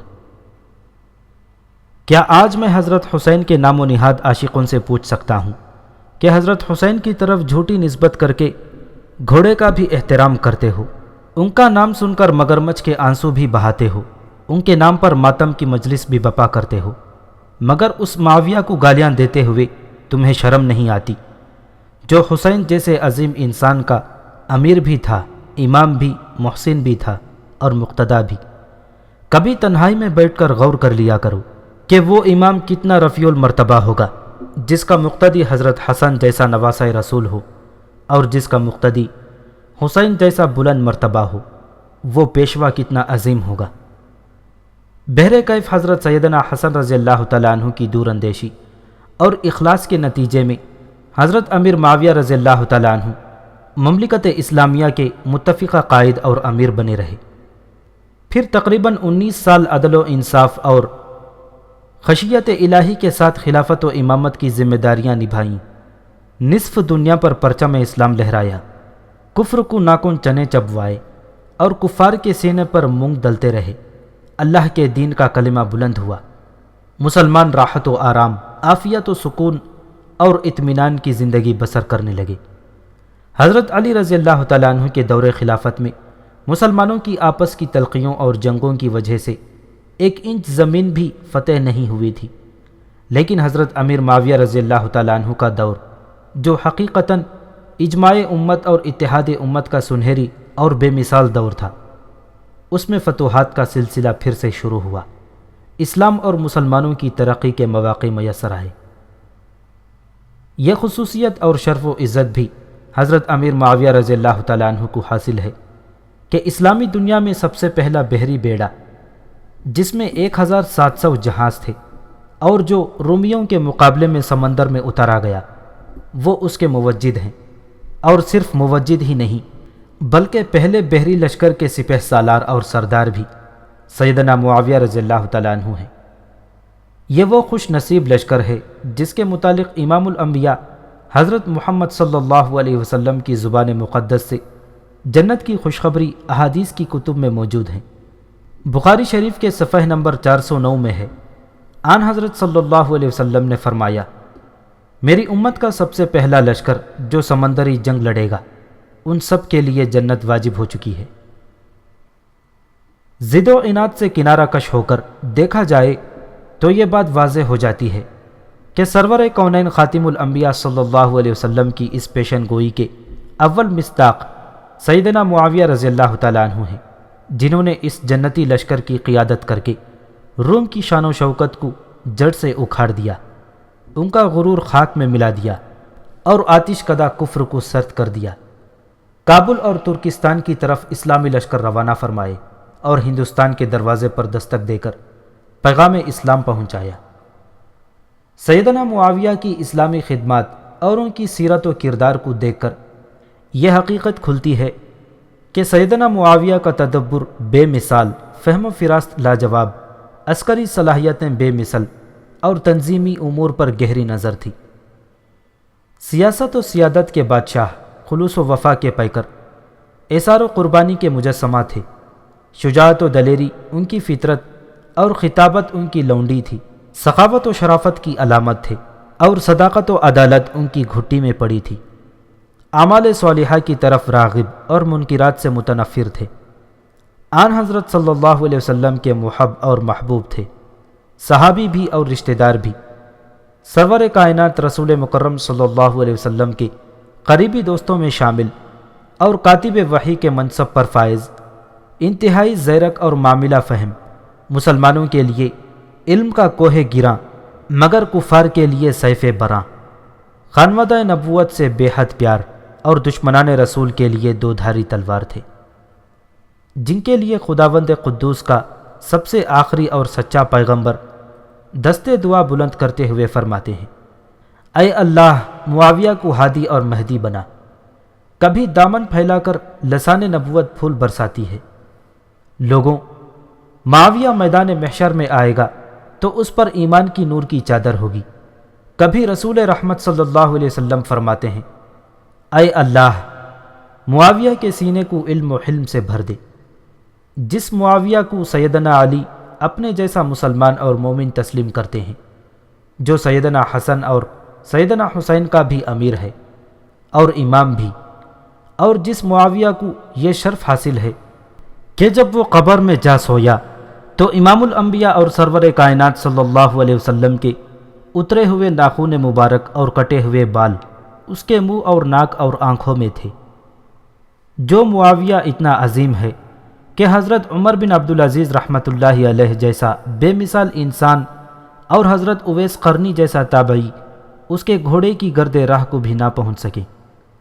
کیا آج میں حضرت حسین کے نام و نہاد عاشقوں سے پوچھ سکتا ہوں کہ حضرت حسین کی طرف جھوٹی نسبت کر کے گھوڑے کا بھی احترام کرتے ہو، ان کا نام سن کر مگرمچھ کے آنسو بھی بہاتے ہو، ان کے نام پر ماتم کی مجلس بھی بپا کرتے ہو، مگر اس معاویہ کو گالیاں دیتے ہوئے تمہیں شرم نہیں آتی جو حسین جیسے عظیم انسان کا امیر بھی تھا، امام بھی، محسن بھی تھا اور مقتدا بھی۔ کبھی تنہائی میں بیٹھ کر غور کر لیا کرو کہ وہ امام کتنا رفیع المرتبہ ہوگا جس کا مقتدی حضرت حسن جیسا نواسہ رسول ہو، اور جس کا مقتدی حسین جیسا بلند مرتبہ ہو، وہ پیشوا کتنا عظیم ہوگا۔ بہر کیف حضرت سیدنا حسن رضی اللہ تعالیٰ عنہ کی دور اندیشی اور اخلاص کے نتیجے میں حضرت امیر معاویہ رضی اللہ تعالیٰ عنہ مملکت اسلامیہ کے متفقہ قائد اور امیر بنے رہے۔ پھر تقریباً 19 سال عدل و انصاف اور خشیت الہی کے ساتھ خلافت و امامت کی ذمہ داریاں نبھائیں، نصف دنیا پر پرچم اسلام لہرایا، کفر کو ناکن چنے چبوائے اور کفار کے سینے پر مونگ دلتے رہے، اللہ کے دین کا کلمہ بلند ہوا، مسلمان راحت و آرام، عافیت و سکون اور اطمینان کی زندگی بسر کرنے لگے۔ حضرت علی رضی اللہ تعالیٰ عنہ کے دور خلافت میں مسلمانوں کی آپس کی تلخیوں اور جنگوں کی وجہ سے 1 انچ زمین بھی فتح نہیں ہوئی تھی، لیکن حضرت امیر معاویہ رضی اللہ تعالیٰ عنہ کا دور، جو حقیقتاً اجماع امت اور اتحاد امت کا سنہری اور بے مثال دور تھا، اس میں فتوحات کا سلسلہ پھر سے شروع ہوا، اسلام اور مسلمانوں کی ترقی کے مواقع میسر آئے۔ یہ خصوصیت اور شرف و عزت بھی حضرت امیر معاویہ رضی اللہ تعالیٰ عنہ کو حاصل ہے کہ اسلامی دنیا میں سب سے پہلا بحری بیڑا، جس میں 1700 جہاز تھے اور جو رومیوں کے مقابلے میں سمندر میں اتارا گیا، وہ اس کے موجد ہیں، اور صرف موجد ہی نہیں بلکہ پہلے بحری لشکر کے سپہ سالار اور سردار بھی سیدنا معاویہ رضی اللہ تعالیٰ عنہ ہیں۔ یہ وہ خوش نصیب لشکر ہے جس کے متعلق امام الانبیاء حضرت محمد صلی اللہ علیہ وسلم کی زبان مقدس سے جنت کی خوشخبری احادیث کی کتب میں موجود ہیں۔ بخاری شریف کے صفحہ نمبر 409 میں ہے، آن حضرت صلی اللہ علیہ وسلم نے فرمایا، میری امت کا سب سے پہلا لشکر جو سمندری جنگ لڑے گا، ان سب کے لیے جنت واجب ہو چکی ہے۔ ضد و عناد سے کنارہ کش ہو کر دیکھا جائے تو یہ بات واضح ہو جاتی ہے کہ سرور کونین خاتم الانبیاء صلی اللہ علیہ وسلم کی اس پیشن گوئی کے اول مصداق سیدنا معاویہ رضی اللہ تعالیٰ عنہ ہیں، جنہوں نے اس جنتی لشکر کی قیادت کر کے روم کی شان و شوکت کو جڑ سے اکھاڑ دیا، ان کا غرور خاک میں ملا دیا اور آتش کدہ کفر کو سرد کر دیا۔ کابل اور ترکستان کی طرف اسلامی لشکر روانہ فرمائے اور ہندوستان کے دروازے پر دستک دے کر پیغام اسلام پہنچایا۔ سیدنا معاویہ کی اسلامی خدمات اور ان کی سیرت و کردار کو دیکھ کر یہ حقیقت کھلتی ہے کہ سیدنا معاویہ کا تدبر بے مثال، فہم و فراست لاجواب، عسکری صلاحیتیں بے مثل اور تنظیمی امور پر گہری نظر تھی۔ سیاست و سیادت کے بادشاہ، خلوص و وفا کے پیکر، ایثار و قربانی کے مجسمہ تھے۔ شجاعت و دلیری ان کی فطرت اور خطابت ان کی لونڈی تھی۔ سخاوت و شرافت کی علامت تھے اور صداقت و عدالت ان کی گھٹی میں پڑی تھی۔ اعمال صالحہ کی طرف راغب اور منکرات سے متنفر تھے۔ آن حضرت صلی اللہ علیہ وسلم کے محب اور محبوب تھے، صحابی بھی اور رشتہ دار بھی۔ سرور کائنات رسول مکرم صلی اللہ علیہ وسلم کے قریبی دوستوں میں شامل اور کاتب وحی کے منصب پر فائز، انتہائی زیرک اور معاملہ فہم، مسلمانوں کے لیے علم کا کوہ گراں مگر کفار کے لیے سیف براں، خانوادہ نبوت سے بے حد پیار اور دشمنان رسول کے لیے دو دھاری تلوار تھے، جن کے لیے خداوند قدوس کا سب سے آخری اور سچا پیغمبر دستے دعا بلند کرتے ہوئے فرماتے ہیں، اے اللہ معاویہ کو ہادی اور مہدی بنا۔ کبھی دامن پھیلا کر لسان نبوت پھول برساتی ہے۔ لوگوں، معاویہ میدان محشر میں آئے گا تو اس پر ایمان کی نور کی چادر ہوگی۔ کبھی رسول رحمت صلی اللہ علیہ وسلم فرماتے ہیں، اے اللہ معاویہ کے سینے کو علم و حلم سے بھر دے۔ جس معاویہ کو سیدنا علی اپنے جیسا مسلمان اور مومن تسلیم کرتے ہیں، جو سیدنا حسن اور سیدنا حسین کا بھی امیر ہے اور امام بھی، اور جس معاویہ کو یہ شرف حاصل ہے کہ جب وہ قبر میں جا سویا تو امام الانبیاء اور سرور کائنات صلی اللہ علیہ وسلم کے اترے ہوئے ناخن مبارک اور کٹے ہوئے بال اس کے منہ اور ناک اور آنکھوں میں تھے۔ جو معاویہ اتنا عظیم ہے کہ حضرت عمر بن عبدالعزیز رحمۃ اللہ علیہ جیسا بے مثال انسان اور حضرت اویس قرنی جیسا تابعی اس کے گھوڑے کی گرد راہ کو بھی نہ پہنچ سکے،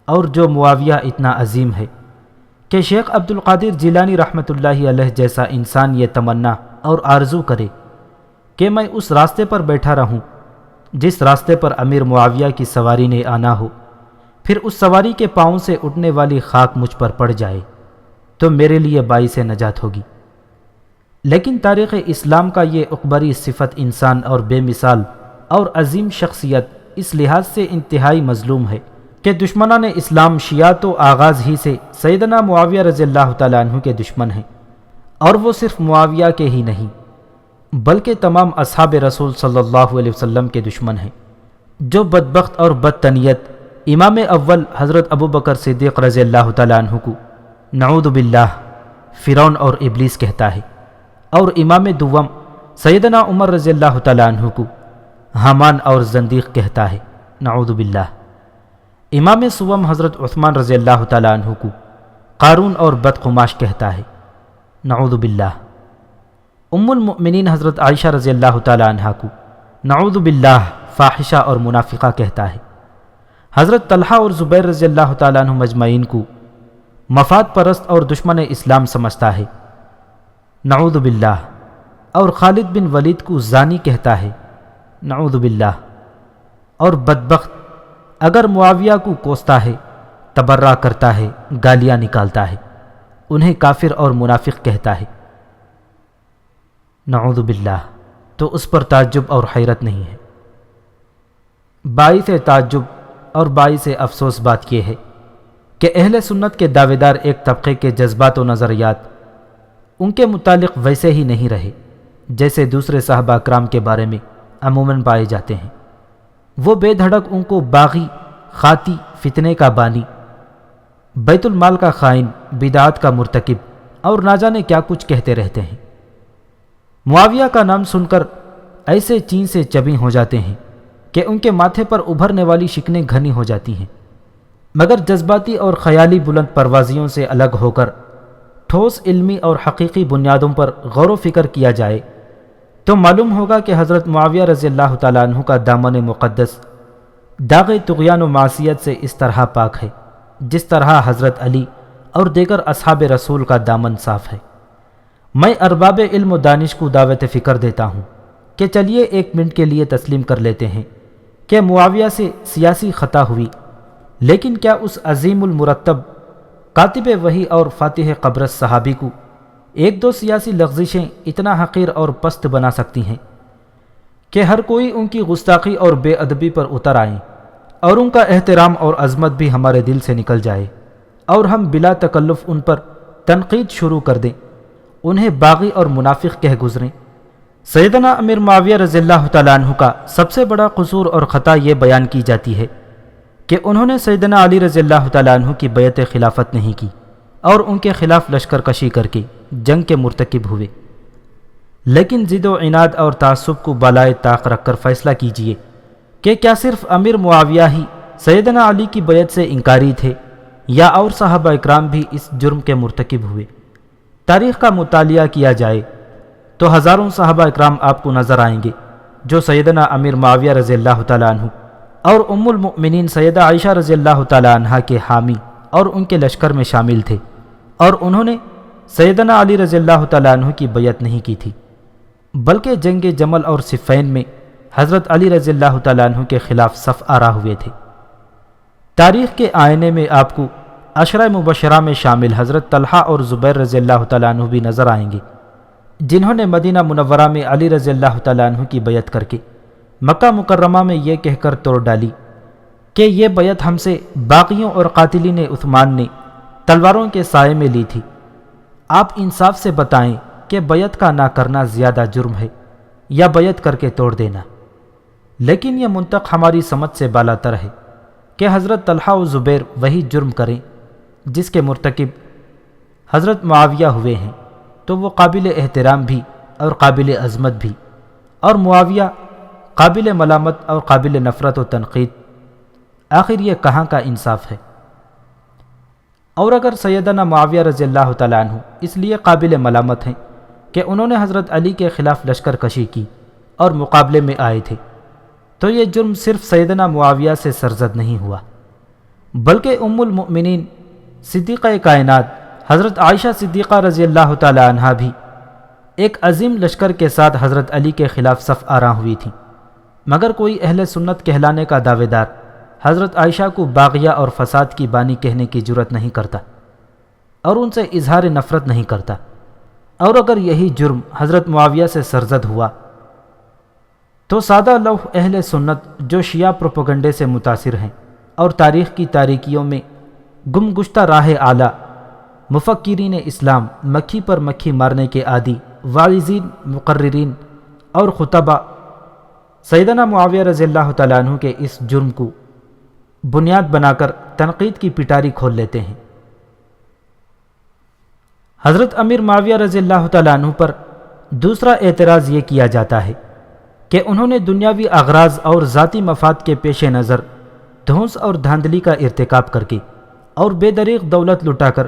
اور جو معاویہ اتنا عظیم ہے کہ شیخ عبد القادر جیلانی رحمۃ اللہ علیہ جیسا انسان یہ تمنا اور آرزو کرے کہ میں اس راستے پر بیٹھا رہوں جس راستے پر امیر معاویہ کی سواری نے آنا ہو، پھر اس سواری کے پاؤں سے اٹھنے والی خاک مجھ پر پڑ جائے تو میرے لیے باعث نجات ہوگی۔ لیکن تاریخ اسلام کا یہ اکبری صفت انسان اور بے مثال اور عظیم شخصیت اس لحاظ سے انتہائی مظلوم ہے کہ دشمنان اسلام شیعہ تو آغاز ہی سے سیدنا معاویہ رضی اللہ تعالیٰ عنہ کے دشمن ہیں، اور وہ صرف معاویہ کے ہی نہیں بلکہ تمام اصحاب رسول صلی اللہ علیہ وسلم کے دشمن ہیں۔ جو بدبخت اور بدتنیت امام اول حضرت ابو بکر صدیق رضی اللہ تعالیٰ عنہ کو نعوذ باللہ فرعون اور ابلیس کہتا ہے، اور امام دوم سیدنا عمر رضی اللہ تعالیٰ عنہ کو حامان اور زندیق کہتا ہے، نعوذ باللہ۔ امام سوم حضرت عثمان رضی اللہ تعالیٰ عنہ کو قارون اور بدقماش کہتا ہے، نعوذ باللہ۔ ام المؤمنین حضرت عائشہ رضی اللہ تعالیٰ عنہ کو نعوذ باللہ فاحشہ اور منافقہ کہتا ہے۔ حضرت طلحہ اور زبیر رضی اللہ تعالیٰ عنہ مجمعین کو مفاد پرست اور دشمن اسلام سمجھتا ہے، نعوذ باللہ، اور خالد بن ولید کو زانی کہتا ہے، نعوذ باللہ۔ اور بدبخت اگر معاویہ کو کوستا ہے، تبرہ کرتا ہے، گالیاں نکالتا ہے، انہیں کافر اور منافق کہتا ہے، نعوذ باللہ، تو اس پر تعجب اور حیرت نہیں ہے۔ باعث تعجب اور باعث افسوس بات یہ ہے کہ اہل سنت کے دعوے دار ایک طبقے کے جذبات و نظریات ان کے متعلق ویسے ہی نہیں رہے جیسے دوسرے صحابہ اکرام کے بارے میں عموماً پائے جاتے ہیں۔ وہ بے دھڑک ان کو باغی، خاطی، فتنے کا بانی، بیت المال کا خائن، بدعات کا مرتکب اور نہ جانے کیا کچھ کہتے رہتے ہیں۔ معاویہ کا نام سن کر ایسے چین سے چبی ہو جاتے ہیں کہ ان کے ماتھے پر ابھرنے والی شکنیں گھنی ہو جاتی ہیں، مگر جذباتی اور خیالی بلند پروازیوں سے الگ ہو کر ٹھوس علمی اور حقیقی بنیادوں پر غور و فکر کیا جائے تو معلوم ہوگا کہ حضرت معاویہ رضی اللہ تعالیٰ عنہ کا دامن مقدس داغ طغیان و معصیت سے اس طرح پاک ہے جس طرح حضرت علی اور دیگر اصحاب رسول کا دامن صاف ہے۔ میں ارباب علم و دانش کو دعوت فکر دیتا ہوں کہ چلیے ایک منٹ کے لیے تسلیم کر لیتے ہیں کہ معاویہ سے سیاسی خطا ہوئی، لیکن کیا اس عظیم المرتب کاتب وحی اور فاتح قبرص صحابی کو ایک دو سیاسی لغزشیں اتنا حقیر اور پست بنا سکتی ہیں کہ ہر کوئی ان کی گستاخی اور بے ادبی پر اتر آئیں اور ان کا احترام اور عظمت بھی ہمارے دل سے نکل جائے اور ہم بلا تکلف ان پر تنقید شروع کر دیں، انہیں باغی اور منافق کہہ گزریں؟ سیدنا امیر معاویہ رضی اللہ تعالیٰ عنہ کا سب سے بڑا قصور اور خطا یہ بیان کی جاتی ہے کہ انہوں نے سیدنا علی رضی اللہ تعالیٰ عنہ کی بیعت خلافت نہیں کی اور ان کے خلاف لشکر کشی کر کے جنگ کے مرتکب ہوئے۔ لیکن ضد و عناد اور تعصب کو بالائے طاق رکھ کر فیصلہ کیجئے کہ کیا صرف امیر معاویہ ہی سیدنا علی کی بیعت سے انکاری تھے یا اور صحابہ اکرام بھی اس جرم کے مرتکب ہوئے؟ تاریخ کا مطالعہ کیا جائے تو ہزاروں صحابہ اکرام آپ کو نظر آئیں گے جو سیدنا امیر معاویہ رضی اللہ تعالیٰ عنہ اور ام المؤمنین سیدہ عائشہ رضی اللہ تعالیٰ عنہ کے حامی اور ان کے لشکر میں شامل تھے، اور انہوں نے سیدنا علی رضی اللہ تعالیٰ عنہ کی بیعت نہیں کی تھی، بلکہ جنگ جمل اور صفین میں حضرت علی رضی اللہ تعالیٰ عنہ کے خلاف صف آرا ہوئے تھے۔ تاریخ کے آئینے میں آپ کو عشرہ مبشرہ میں شامل حضرت طلحہ اور زبیر رضی اللہ تعالیٰ عنہ بھی نظر آئیں گے، جنہوں نے مدینہ منورہ میں علی رضی اللہ تعالیٰ عنہ کی بیعت کر کے مکہ مکرمہ میں یہ کہہ کر توڑ ڈالی کہ یہ بیعت ہم سے باغیوں اور قاتلین عثمان نے تلواروں کے سائے میں لی تھی۔ آپ انصاف سے بتائیں کہ بیعت کا نہ کرنا زیادہ جرم ہے یا بیعت کر کے توڑ دینا؟ لیکن یہ منطق ہماری سمجھ سے بالاتر ہے کہ حضرت طلحہ و زبیر وہی جرم کریں جس کے مرتکب حضرت معاویہ ہوئے ہیں، تو وہ قابل احترام بھی اور قابل عظمت بھی، اور معاویہ قابل ملامت اور قابل نفرت و تنقید۔ آخر یہ کہاں کا انصاف ہے؟ اور اگر سیدنا معاویہ رضی اللہ تعالیٰ عنہ اس لیے قابل ملامت ہیں کہ انہوں نے حضرت علی کے خلاف لشکر کشی کی اور مقابلے میں آئے تھے، تو یہ جرم صرف سیدنا معاویہ سے سرزد نہیں ہوا، بلکہ ام المؤمنین صدیقہ کائنات حضرت عائشہ صدیقہ رضی اللہ تعالیٰ عنہ بھی ایک عظیم لشکر کے ساتھ حضرت علی کے خلاف صف آرا ہوئی تھیں، مگر کوئی اہل سنت کہلانے کا دعوے دار حضرت عائشہ کو باغیہ اور فساد کی بانی کہنے کی جرت نہیں کرتا اور ان سے اظہار نفرت نہیں کرتا۔ اور اگر یہی جرم حضرت معاویہ سے سرزد ہوا تو سادہ لوح اہل سنت جو شیعہ پروپیگنڈے سے متاثر ہیں اور تاریخ کی تاریکیوں میں گم گشتہ راہ اعلیٰ مفکرین اسلام مکھی پر مکھی مارنے کے عادی واعظین، مقررین اور خطبہ سیدنا معاویہ رضی اللہ تعالیٰ عنہ کے اس جرم کو بنیاد بنا کر تنقید کی پٹاری کھول لیتے ہیں۔ حضرت امیر معاویہ رضی اللہ تعالیٰ عنہ پر دوسرا اعتراض یہ کیا جاتا ہے کہ انہوں نے دنیاوی اغراض اور ذاتی مفاد کے پیش نظر دھونس اور دھاندلی کا ارتکاب کر کے اور بے دریغ دولت لٹا کر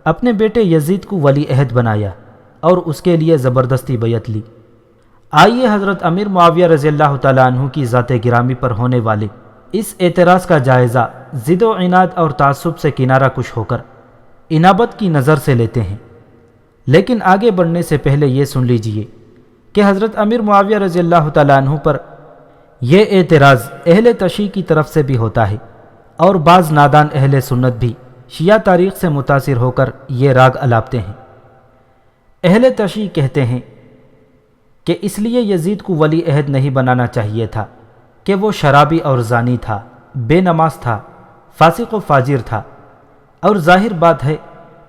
اپنے بیٹے یزید کو ولی عہد بنایا اور اس کے لیے زبردستی بیعت لی۔ آئیے حضرت امیر معاویہ رضی اللہ تعالیٰ عنہ کی ذات گرامی پر ہونے والے اس اعتراض کا جائزہ ضد و عناد اور تعصب سے کنارہ کش ہو کر انابت کی نظر سے لیتے ہیں۔ لیکن آگے بڑھنے سے پہلے یہ سن لیجئے کہ حضرت امیر معاویہ رضی اللہ تعالیٰ عنہ پر یہ اعتراض اہل تشیع کی طرف سے بھی ہوتا ہے، اور بعض نادان اہل سنت بھی شیعہ تاریخ سے متاثر ہو کر یہ راگ الاپتے ہیں۔ اہل تشیع کہتے ہیں کہ اس لیے یزید کو ولی عہد نہیں بنانا چاہیے تھا کہ وہ شرابی اور زانی تھا، بے نماز تھا، فاسق و فاجر تھا، اور ظاہر بات ہے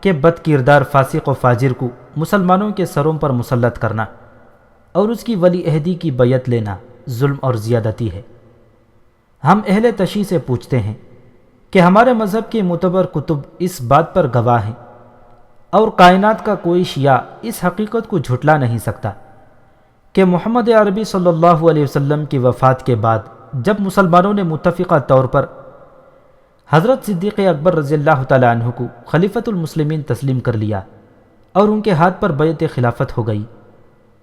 کہ بد کردار فاسق و فاجر کو مسلمانوں کے سروں پر مسلط کرنا اور اس کی ولی عہدی کی بیعت لینا ظلم اور زیادتی ہے۔ ہم اہل تشیع سے پوچھتے ہیں کہ ہمارے مذہب کے معتبر کتب اس بات پر گواہ ہیں، اور کائنات کا کوئی شیعہ اس حقیقت کو جھٹلا نہیں سکتا کہ محمد عربی صلی اللہ علیہ وسلم کی وفات کے بعد جب مسلمانوں نے متفقہ طور پر حضرت صدیق اکبر رضی اللہ تعالیٰ عنہ کو خلیفۃ المسلمین تسلیم کر لیا اور ان کے ہاتھ پر بیعت خلافت ہو گئی،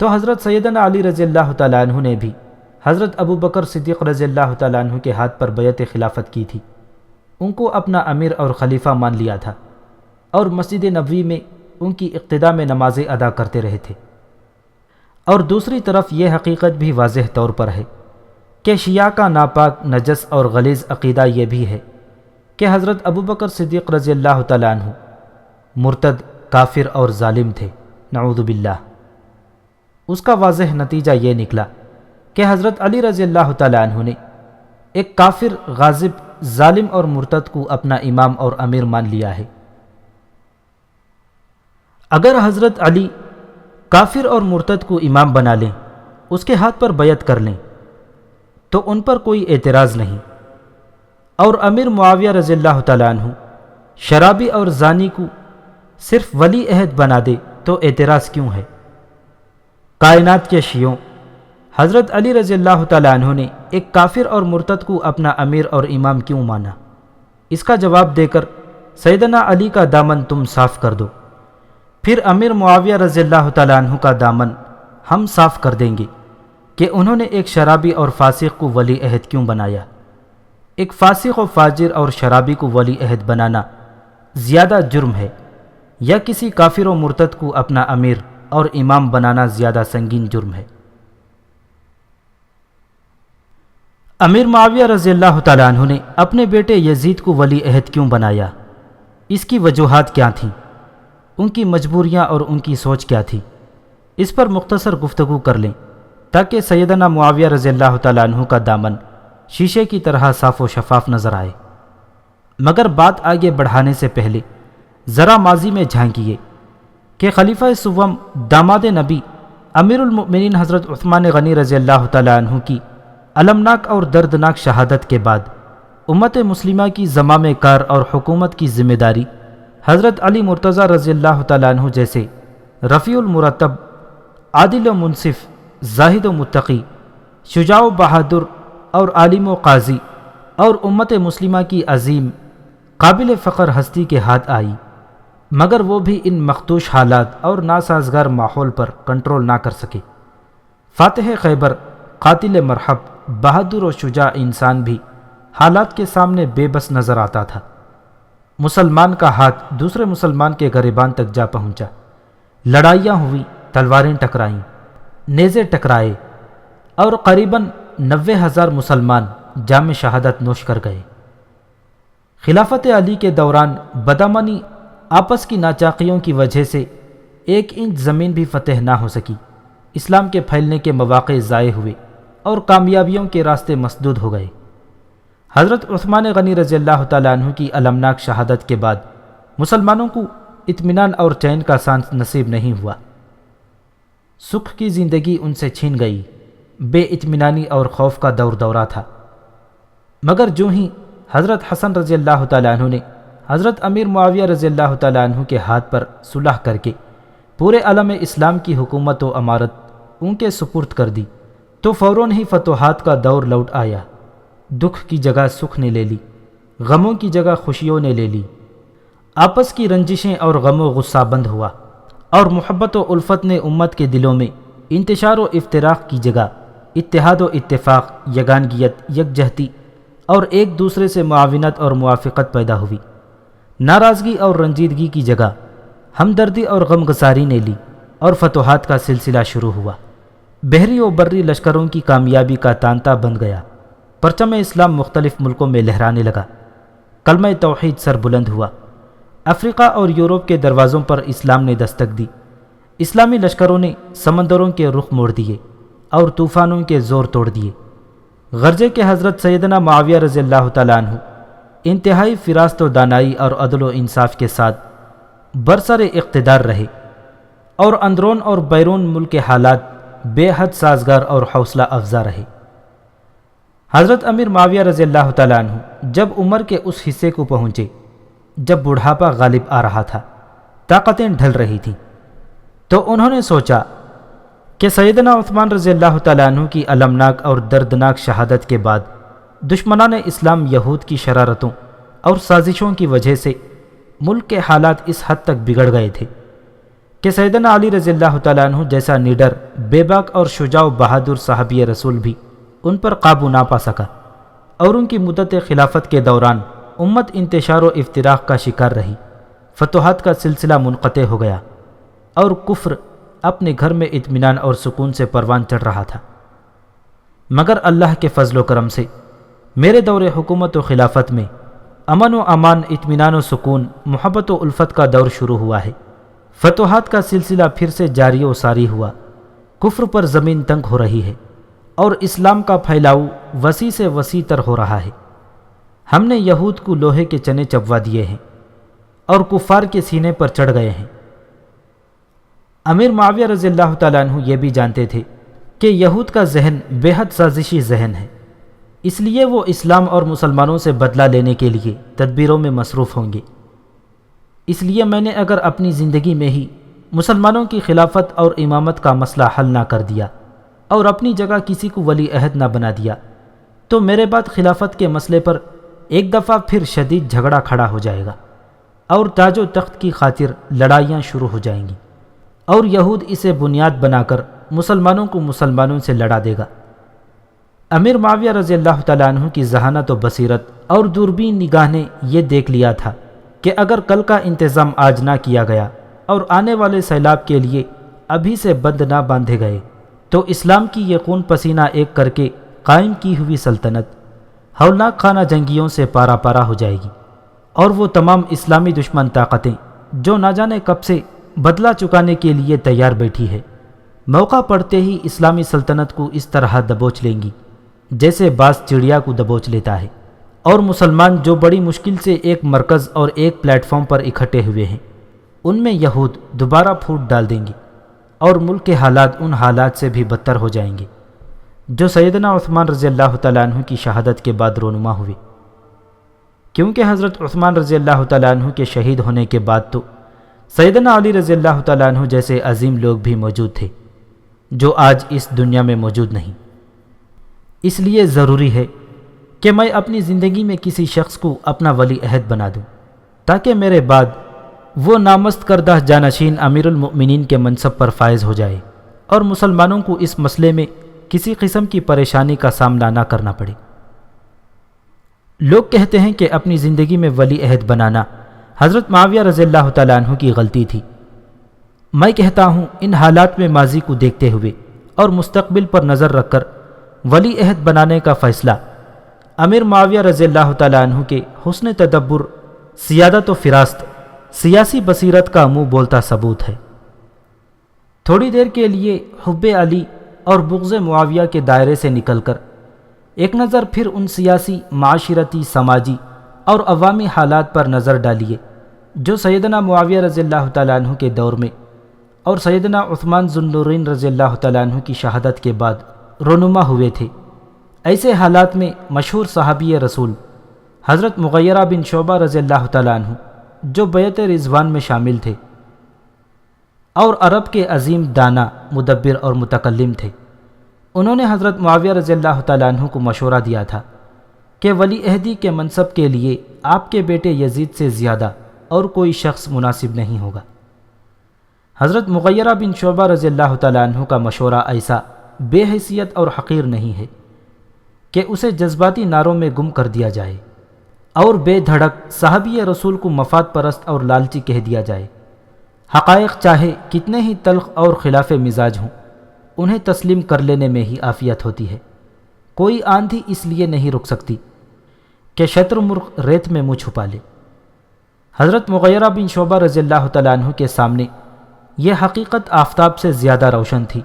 تو حضرت سیدنا علی رضی اللہ تعالیٰ عنہ نے بھی حضرت ابو بکر صدیق رضی اللہ تعالیٰ عنہ کے ہاتھ پر بیعت خلافت کی تھی، ان کو اپنا امیر اور خلیفہ مان لیا تھا، اور مسجد نبوی میں ان کی اقتداء میں نمازیں ادا کرتے رہے تھے۔ اور دوسری طرف یہ حقیقت بھی واضح طور پر ہے کہ شیعہ کا ناپاک، نجس اور غلیظ عقیدہ یہ بھی ہے کہ حضرت ابو بکر صدیق رضی اللہ تعالیٰ عنہ مرتد، کافر اور ظالم تھے، نعوذ باللہ۔ اس کا واضح نتیجہ یہ نکلا کہ حضرت علی رضی اللہ تعالیٰ عنہ نے ایک کافر، غاضب، ظالم اور مرتد کو اپنا امام اور امیر مان لیا ہے۔ اگر حضرت علی کافر اور مرتد کو امام بنا لیں اس کے ہاتھ پر بیعت کر لیں تو ان پر کوئی اعتراض نہیں، اور امیر معاویہ رضی اللہ تعالیٰ عنہ شرابی اور زانی کو صرف ولی عہد بنا دے تو اعتراض کیوں ہے؟ کائنات کے شیعوں، حضرت علی رضی اللہ تعالیٰ عنہ نے ایک کافر اور مرتد کو اپنا امیر اور امام کیوں مانا؟ اس کا جواب دے کر سیدنا علی کا دامن تم صاف کر دو، پھر امیر معاویہ رضی اللہ تعالیٰ عنہ کا دامن ہم صاف کر دیں گے کہ انہوں نے ایک شرابی اور فاسق کو ولی عہد کیوں بنایا۔ ایک فاسق و فاجر اور شرابی کو ولی عہد بنانا زیادہ جرم ہے، یا کسی کافر و مرتد کو اپنا امیر اور امام بنانا زیادہ سنگین جرم ہے؟ امیر معاویہ رضی اللہ تعالیٰ عنہ نے اپنے بیٹے یزید کو ولی عہد کیوں بنایا؟ اس کی وجوہات کیا تھیں؟ ان کی مجبوریاں اور ان کی سوچ کیا تھی؟ اس پر مختصر گفتگو کر لیں تاکہ سیدنا معاویہ رضی اللہ تعالیٰ عنہ کا دامن شیشے کی طرح صاف و شفاف نظر آئے۔ مگر بات آگے بڑھانے سے پہلے ذرا ماضی میں جھانکیے کہ خلیفہ سوم داماد نبی امیر المؤمنین حضرت عثمان غنی رضی اللہ تعالیٰ عنہ کی المناک اور دردناک شہادت کے بعد امت مسلمہ کی زمام کار اور حکومت کی ذمہ داری حضرت علی مرتضیٰ رضی اللہ تعالیٰ عنہ جیسے رفیع المرتب، عادل و منصف، زاہد و متقی، شجاع و بہادر اور عالم و قاضی اور امت مسلمہ کی عظیم قابل فخر ہستی کے ہاتھ آئی، مگر وہ بھی ان مخدوش حالات اور ناسازگار ماحول پر کنٹرول نہ کر سکے۔ فاتح خیبر، قاتل مرحب، بہادر و شجاع انسان بھی حالات کے سامنے بے بس نظر آتا تھا۔ مسلمان کا ہاتھ دوسرے مسلمان کے گریبان تک جا پہنچا، لڑائیاں ہوئی، تلواریں ٹکرائیں، نیزے ٹکرائے، اور قریباً 90,000 مسلمان جام شہادت نوش کر گئے۔ خلافت علی کے دوران بدامنی آپس کی ناچاقیوں کی وجہ سے 1 انچ زمین بھی فتح نہ ہو سکی، اسلام کے پھیلنے کے مواقع ضائع ہوئے اور کامیابیوں کے راستے مسدود ہو گئے۔ حضرت عثمان غنی رضی اللہ تعالیٰ عنہ کی المناک شہادت کے بعد مسلمانوں کو اطمینان اور چین کا سانس نصیب نہیں ہوا۔ سکھ کی زندگی ان سے چھین گئی، بے اطمینانی اور خوف کا دور دورہ تھا۔ مگر جو ہی حضرت حسن رضی اللہ تعالیٰ عنہ نے حضرت امیر معاویہ رضی اللہ تعالیٰ عنہ کے ہاتھ پر صلح کر کے پورے عالم اسلام کی حکومت و امارت ان کے سپرد کر دی، تو فوراً ہی فتوحات کا دور لوٹ آیا۔ دکھ کی جگہ سکھ نے لے لی، غموں کی جگہ خوشیوں نے لے لی، آپس کی رنجشیں اور غم و غصہ بند ہوا، اور محبت و الفت نے امت کے دلوں میں انتشار و افتراق کی جگہ اتحاد و اتفاق، یگانگیت، یکجہتی اور ایک دوسرے سے معاونت اور موافقت پیدا ہوئی۔ ناراضگی اور رنجیدگی کی جگہ ہمدردی اور غمگساری نے لی، اور فتوحات کا سلسلہ شروع ہوا۔ بحری و بری لشکروں کی کامیابی کا تانتا بن گیا، پرچم اسلام مختلف ملکوں میں لہرانے لگا، کلمہ توحید سر بلند ہوا، افریقہ اور یورپ کے دروازوں پر اسلام نے دستک دی، اسلامی لشکروں نے سمندروں کے رخ موڑ دیے اور طوفانوں کے زور توڑ دیے۔ غرضے کہ حضرت سیدنا معاویہ رضی اللہ تعالیٰ عنہ انتہائی فراست و دانائی اور عدل و انصاف کے ساتھ برسر اقتدار رہے، اور اندرون اور بیرون ملک کے حالات بے حد سازگار اور حوصلہ افزا رہے۔ حضرت امیر معاویہ رضی اللہ تعالیٰ عنہ جب عمر کے اس حصے کو پہنچے جب بڑھاپا غالب آ رہا تھا، طاقتیں ڈھل رہی تھیں، تو انہوں نے سوچا کہ سیدنا عثمان رضی اللہ تعالیٰ عنہ کی المناک اور دردناک شہادت کے بعد دشمنان اسلام یہود کی شرارتوں اور سازشوں کی وجہ سے ملک کے حالات اس حد تک بگڑ گئے تھے کہ سیدنا علی رضی اللہ تعالیٰ عنہ جیسا نڈر، بے باک اور شجاع و بہادر صحابی رسول بھی ان پر قابو نہ پا سکا، اور ان کی مدت خلافت کے دوران امت انتشار و افتراق کا شکار رہی، فتوحات کا سلسلہ منقطع ہو گیا، اور کفر اپنے گھر میں اطمینان اور سکون سے پروان چڑھ رہا تھا۔ مگر اللہ کے فضل و کرم سے میرے دور حکومت و خلافت میں امن و امان، اطمینان و سکون، محبت و الفت کا دور شروع ہوا ہے۔ فتوحات کا سلسلہ پھر سے جاری و ساری ہوا، کفر پر زمین تنگ ہو رہی ہے، اور اسلام کا پھیلاؤ وسیع سے وسیع تر ہو رہا ہے۔ ہم نے یہود کو لوہے کے چنے چبوا دیے ہیں، اور کفار کے سینے پر چڑھ گئے ہیں۔ امیر معاویہ رضی اللہ تعالیٰ عنہ یہ بھی جانتے تھے کہ یہود کا ذہن بے حد سازشی ذہن ہے، اس لیے وہ اسلام اور مسلمانوں سے بدلہ لینے کے لیے تدبیروں میں مصروف ہوں گے۔ اس لیے میں نے اگر اپنی زندگی میں ہی مسلمانوں کی خلافت اور امامت کا مسئلہ حل نہ کر دیا اور اپنی جگہ کسی کو ولی عہد نہ بنا دیا تو میرے بعد خلافت کے مسئلے پر ایک دفعہ پھر شدید جھگڑا کھڑا ہو جائے گا اور تاج و تخت کی خاطر لڑائیاں شروع ہو جائیں گی، اور یہود اسے بنیاد بنا کر مسلمانوں کو مسلمانوں سے لڑا دے گا۔ امیر معاویہ رضی اللہ تعالیٰ عنہ کی ذہانت و بصیرت اور دوربین نگاہ نے یہ دیکھ لیا تھا کہ اگر کل کا انتظام آج نہ کیا گیا اور آنے والے سیلاب کے لیے ابھی سے بند نہ باندھے گئے تو اسلام کی یہ خون پسینہ ایک کر کے قائم کی ہوئی سلطنت ہولناک خانہ جنگیوں سے پارا پارا ہو جائے گی، اور وہ تمام اسلامی دشمن طاقتیں جو نہ جانے کب سے بدلہ چکانے کے لیے تیار بیٹھی ہے، موقع پڑتے ہی اسلامی سلطنت کو اس طرح دبوچ لیں گی جیسے باز چڑیا کو دبوچ لیتا ہے، اور مسلمان جو بڑی مشکل سے ایک مرکز اور ایک پلیٹ فارم پر اکٹھے ہوئے ہیں ان میں یہود دوبارہ پھوٹ ڈال دیں گے، اور ملک کے حالات ان حالات سے بھی بدتر ہو جائیں گے جو سیدنا عثمان رضی اللہ تعالیٰ عنہ کی شہادت کے بعد رونما ہوئے، کیونکہ حضرت عثمان رضی اللہ تعالیٰ عنہ کے شہید ہونے کے بعد تو سیدنا علی رضی اللہ تعالیٰ عنہ جیسے عظیم لوگ بھی موجود تھے جو آج اس دنیا میں موجود نہیں۔ اس لیے ضروری ہے کہ میں اپنی زندگی میں کسی شخص کو اپنا ولی عہد بنا دوں تاکہ میرے بعد وہ نامست کردہ جانشین امیر المؤمنین کے منصب پر فائز ہو جائے اور مسلمانوں کو اس مسئلے میں کسی قسم کی پریشانی کا سامنا نہ کرنا پڑے۔ لوگ کہتے ہیں کہ اپنی زندگی میں ولی عہد بنانا حضرت معاویہ رضی اللہ تعالیٰ عنہ کی غلطی تھی۔ میں کہتا ہوں ان حالات میں ماضی کو دیکھتے ہوئے اور مستقبل پر نظر رکھ کر ولی عہد بنانے کا فیصلہ امیر معاویہ رضی اللہ تعالیٰ عنہ کے حسن تدبر، سیادت و فراست، سیاسی بصیرت کا منہ بولتا ثبوت ہے۔ تھوڑی دیر کے لیے حب علی اور بغض معاویہ کے دائرے سے نکل کر ایک نظر پھر ان سیاسی، معاشرتی، سماجی اور عوامی حالات پر نظر ڈالیے جو سیدنا معاویہ رضی اللہ تعالیٰ عنہ کے دور میں اور سیدنا عثمان ذو النورین رضی اللہ تعالیٰ عنہ کی شہادت کے بعد رونما ہوئے تھے۔ ایسے حالات میں مشہور صحابی رسول حضرت مغیرہ بن شعبہ رضی اللہ تعالیٰ عنہ جو بیعت رضوان میں شامل تھے اور عرب کے عظیم دانا، مدبر اور متکلم تھے، انہوں نے حضرت معاویہ رضی اللہ تعالیٰ عنہ کو مشورہ دیا تھا کہ ولی عہدی کے منصب کے لیے آپ کے بیٹے یزید سے زیادہ اور کوئی شخص مناسب نہیں ہوگا۔ حضرت مغیرہ بن شعبہ رضی اللہ تعالیٰ عنہ کا مشورہ ایسا بے حیثیت اور حقیر نہیں ہے کہ اسے جذباتی نعروں میں گم کر دیا جائے اور بے دھڑک صحابی رسول کو مفاد پرست اور لالچی کہہ دیا جائے۔ حقائق چاہے کتنے ہی تلخ اور خلاف مزاج ہوں، انہیں تسلیم کر لینے میں ہی عافیت ہوتی ہے۔ کوئی آندھی اس لیے نہیں رک سکتی کہ شتر مرغ ریت میں منہ چھپا لے۔ حضرت مغیرہ بن شعبہ رضی اللہ تعالیٰ عنہ کے سامنے یہ حقیقت آفتاب سے زیادہ روشن تھی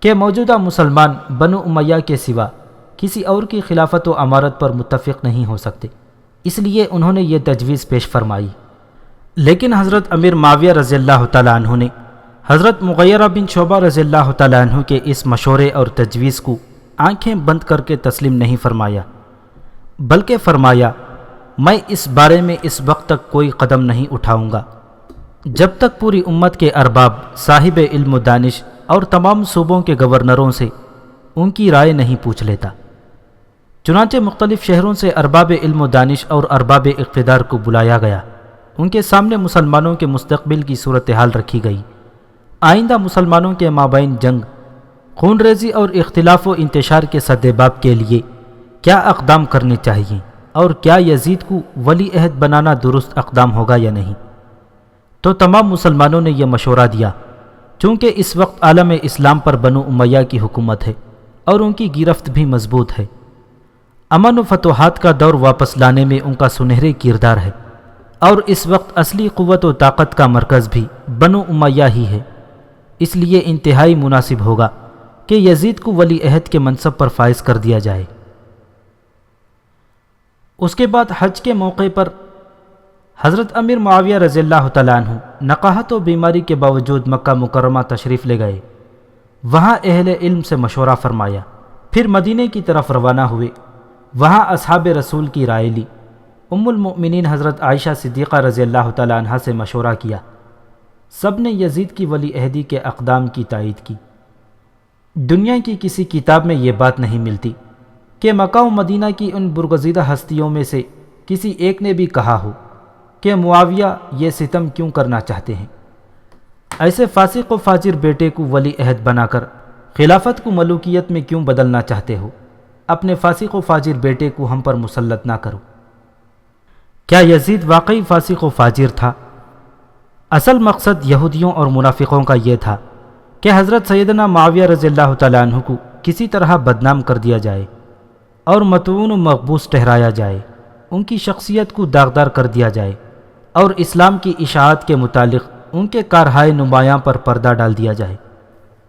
کہ موجودہ مسلمان بنو امیہ کے سوا کسی اور کی خلافت و امارت پر متفق نہیں ہو سکتے، اس لیے انہوں نے یہ تجویز پیش فرمائی۔ لیکن حضرت امیر معاویہ رضی اللہ تعالیٰ عنہ نے حضرت مغیرہ بن شعبہ رضی اللہ تعالیٰ عنہ کے اس مشورے اور تجویز کو آنکھیں بند کر کے تسلیم نہیں فرمایا، بلکہ فرمایا میں اس بارے میں اس وقت تک کوئی قدم نہیں اٹھاؤں گا جب تک پوری امت کے ارباب، صاحب علم و دانش اور تمام صوبوں کے گورنروں سے ان کی رائے نہیں پوچھ لیتا۔ چنانچہ مختلف شہروں سے ارباب علم و دانش اور ارباب اقتدار کو بلایا گیا، ان کے سامنے مسلمانوں کے مستقبل کی صورتحال رکھی گئی، آئندہ مسلمانوں کے مابین جنگ، خون ریزی اور اختلاف و انتشار کے سدباب کے لیے کیا اقدام کرنے چاہیے اور کیا یزید کو ولی عہد بنانا درست اقدام ہوگا یا نہیں۔ تو تمام مسلمانوں نے یہ مشورہ دیا، چونکہ اس وقت عالم اسلام پر بنو امیہ کی حکومت ہے اور ان کی گرفت بھی مضبوط ہے، امن و فتوحات کا دور واپس لانے میں ان کا سنہرے کردار ہے، اور اس وقت اصلی قوت و طاقت کا مرکز بھی بنو امیہ ہی ہے، اس لیے انتہائی مناسب ہوگا کہ یزید کو ولی عہد کے منصب پر فائز کر دیا جائے۔ اس کے بعد حج کے موقع پر حضرت امیر معاویہ رضی اللہ تعالیٰ عنہ نقاہت و بیماری کے باوجود مکہ مکرمہ تشریف لے گئے وہاں اہل علم سے مشورہ فرمایا، پھر مدینے کی طرف روانہ ہوئے۔ وہاں اصحاب رسول کی رائے لی۔ ام المؤمنین حضرت عائشہ صدیقہ رضی اللہ تعالی عنہ سے مشورہ کیا۔ سب نے یزید کی ولی عہدی کے اقدام کی تائید کی۔ دنیا کی کسی کتاب میں یہ بات نہیں ملتی کہ مکہ و مدینہ کی ان برگزیدہ ہستیوں میں سے کسی ایک نے بھی کہا ہو کہ معاویہ یہ ستم کیوں کرنا چاہتے ہیں، ایسے فاسق و فاجر بیٹے کو ولی عہد بنا کر خلافت کو ملوکیت میں کیوں بدلنا چاہتے ہو؟ اپنے فاسق و فاجر بیٹے کو ہم پر مسلط نہ کرو۔ کیا یزید واقعی فاسق و فاجر تھا؟ اصل مقصد یہودیوں اور منافقوں کا یہ تھا کہ حضرت سیدنا معاویہ رضی اللہ تعالیٰ عنہ کو کسی طرح بدنام کر دیا جائے اور مطعون و مقبوس ٹھہرایا جائے، ان کی شخصیت کو داغدار کر دیا جائے اور اسلام کی اشاعت کے متعلق ان کے کارہائے نمایاں پر پردہ ڈال دیا جائے۔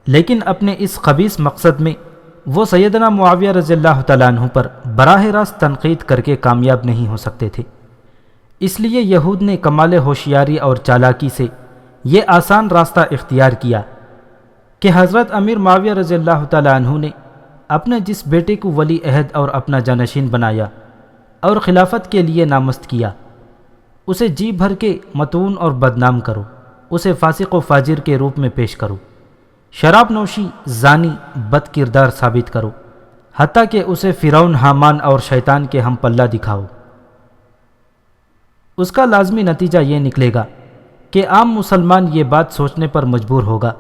لیکن اپنے اس خبیث مقصد میں وہ سیدنا معاویہ رضی اللہ تعالیٰ عنہ پر براہ راست تنقید کر کے کامیاب نہیں ہو سکتے تھے۔ اس لیے یہود نے کمال ہوشیاری اور چالاکی سے یہ آسان راستہ اختیار کیا کہ حضرت امیر معاویہ رضی اللہ تعالیٰ عنہ نے اپنے جس بیٹے کو ولی عہد اور اپنا جانشین بنایا اور خلافت کے لیے نامزد کیا، اسے جی بھر کے مطعون اور بدنام کرو، اسے فاسق و فاجر کے روپ میں پیش کرو، شراب نوشی، زانی، بد کردار ثابت کرو، حتیٰ کہ اسے فرعون، حامان اور شیطان کے ہم پلہ دکھاؤ۔ اس کا لازمی نتیجہ یہ نکلے گا کہ عام مسلمان یہ بات سوچنے پر مجبور ہوگا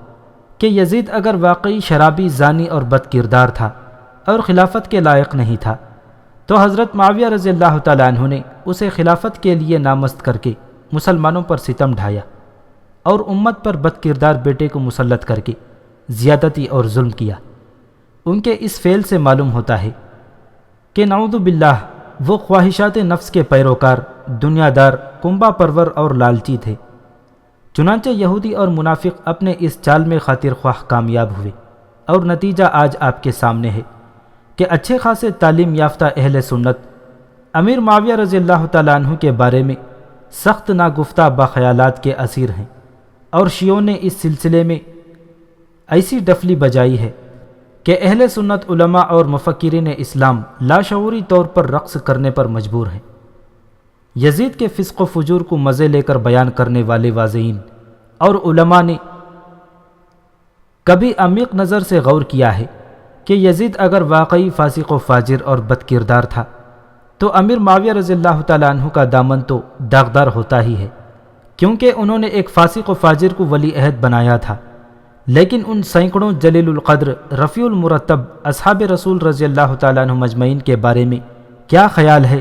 کہ یزید اگر واقعی شرابی، زانی اور بد کردار تھا اور خلافت کے لائق نہیں تھا تو حضرت معاویہ رضی اللہ تعالیٰ عنہ نے اسے خلافت کے لیے نامزد کر کے مسلمانوں پر ستم ڈھایا اور امت پر بد کردار بیٹے کو مسلط کر کے زیادتی اور ظلم کیا۔ ان کے اس فعل سے معلوم ہوتا ہے کہ نعوذ باللہ وہ خواہشات نفس کے پیروکار، دنیا دار، کنبہ پرور اور لالچی تھے۔ چنانچہ یہودی اور منافق اپنے اس چال میں خاطر خواہ کامیاب ہوئے، اور نتیجہ آج آپ کے سامنے ہے کہ اچھے خاصے تعلیم یافتہ اہل سنت امیر معاویہ رضی اللہ تعالیٰ عنہ کے بارے میں سخت ناگفتہ باخیالات کے اسیر ہیں، اور شیعوں نے اس سلسلے میں ایسی ڈفلی بجائی ہے کہ اہل سنت علماء اور مفکرین اسلام لاشعوری طور پر رقص کرنے پر مجبور ہیں۔ یزید کے فسق و فجور کو مزے لے کر بیان کرنے والے واضحین اور علماء نے کبھی عمیق نظر سے غور کیا ہے کہ یزید اگر واقعی فاسق و فاجر اور بد کردار تھا تو امیر معاویہ رضی اللہ تعالیٰ عنہ کا دامن تو داغدار ہوتا ہی ہے، کیونکہ انہوں نے ایک فاسق و فاجر کو ولی عہد بنایا تھا۔ لیکن ان سینکڑوں جلیل القدر، رفیع المرتب اصحاب رسول رضی اللہ تعالیٰ عنہ مجمعین کے بارے میں کیا خیال ہے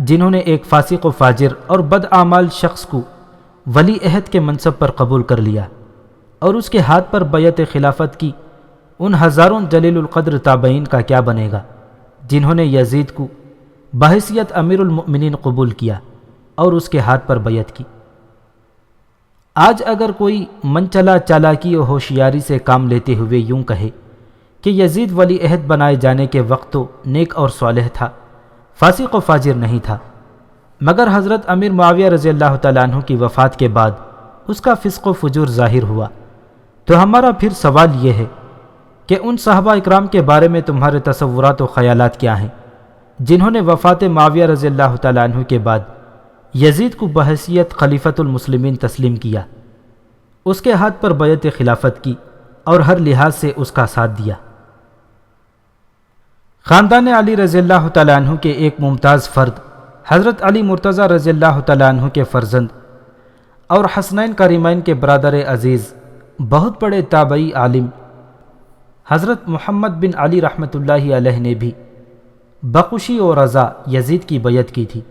جنہوں نے ایک فاسق و فاجر اور بدعمال شخص کو ولی عہد کے منصب پر قبول کر لیا، اور اس کے ہاتھ پر بیعت خلافت کی؟ ان ہزاروں جلیل القدر تابعین کا کیا بنے گا جنہوں نے یزید کو بحیثیت امیر المؤمنین قبول کیا اور اس کے ہاتھ پر بیعت کی؟ آج اگر کوئی منچلا چالاکی و ہوشیاری سے کام لیتے ہوئے یوں کہے کہ یزید ولی عہد بنائے جانے کے وقت تو نیک اور صالح تھا، فاسق و فاجر نہیں تھا، مگر حضرت امیر معاویہ رضی اللہ تعالیٰ عنہ کی وفات کے بعد اس کا فسق و فجور ظاہر ہوا، تو ہمارا پھر سوال یہ ہے کہ ان صحابہ اکرام کے بارے میں تمہارے تصورات و خیالات کیا ہیں جنہوں نے وفات معاویہ رضی اللہ تعالیٰ عنہ کے بعد یزید کو بحیثیت خلیفۃ المسلمین تسلیم کیا، اس کے ہاتھ پر بیعت خلافت کی اور ہر لحاظ سے اس کا ساتھ دیا؟ خاندان علی رضی اللہ تعالیٰ عنہ کے ایک ممتاز فرد حضرت علی مرتضیٰ رضی اللہ تعالیٰ عنہ کے فرزند اور حسنین کریمین کے برادر عزیز، بہت بڑے تابعی عالم حضرت محمد بن علی رحمۃ اللہ علیہ نے بھی بخوشی و رضا یزید کی بیعت کی تھی،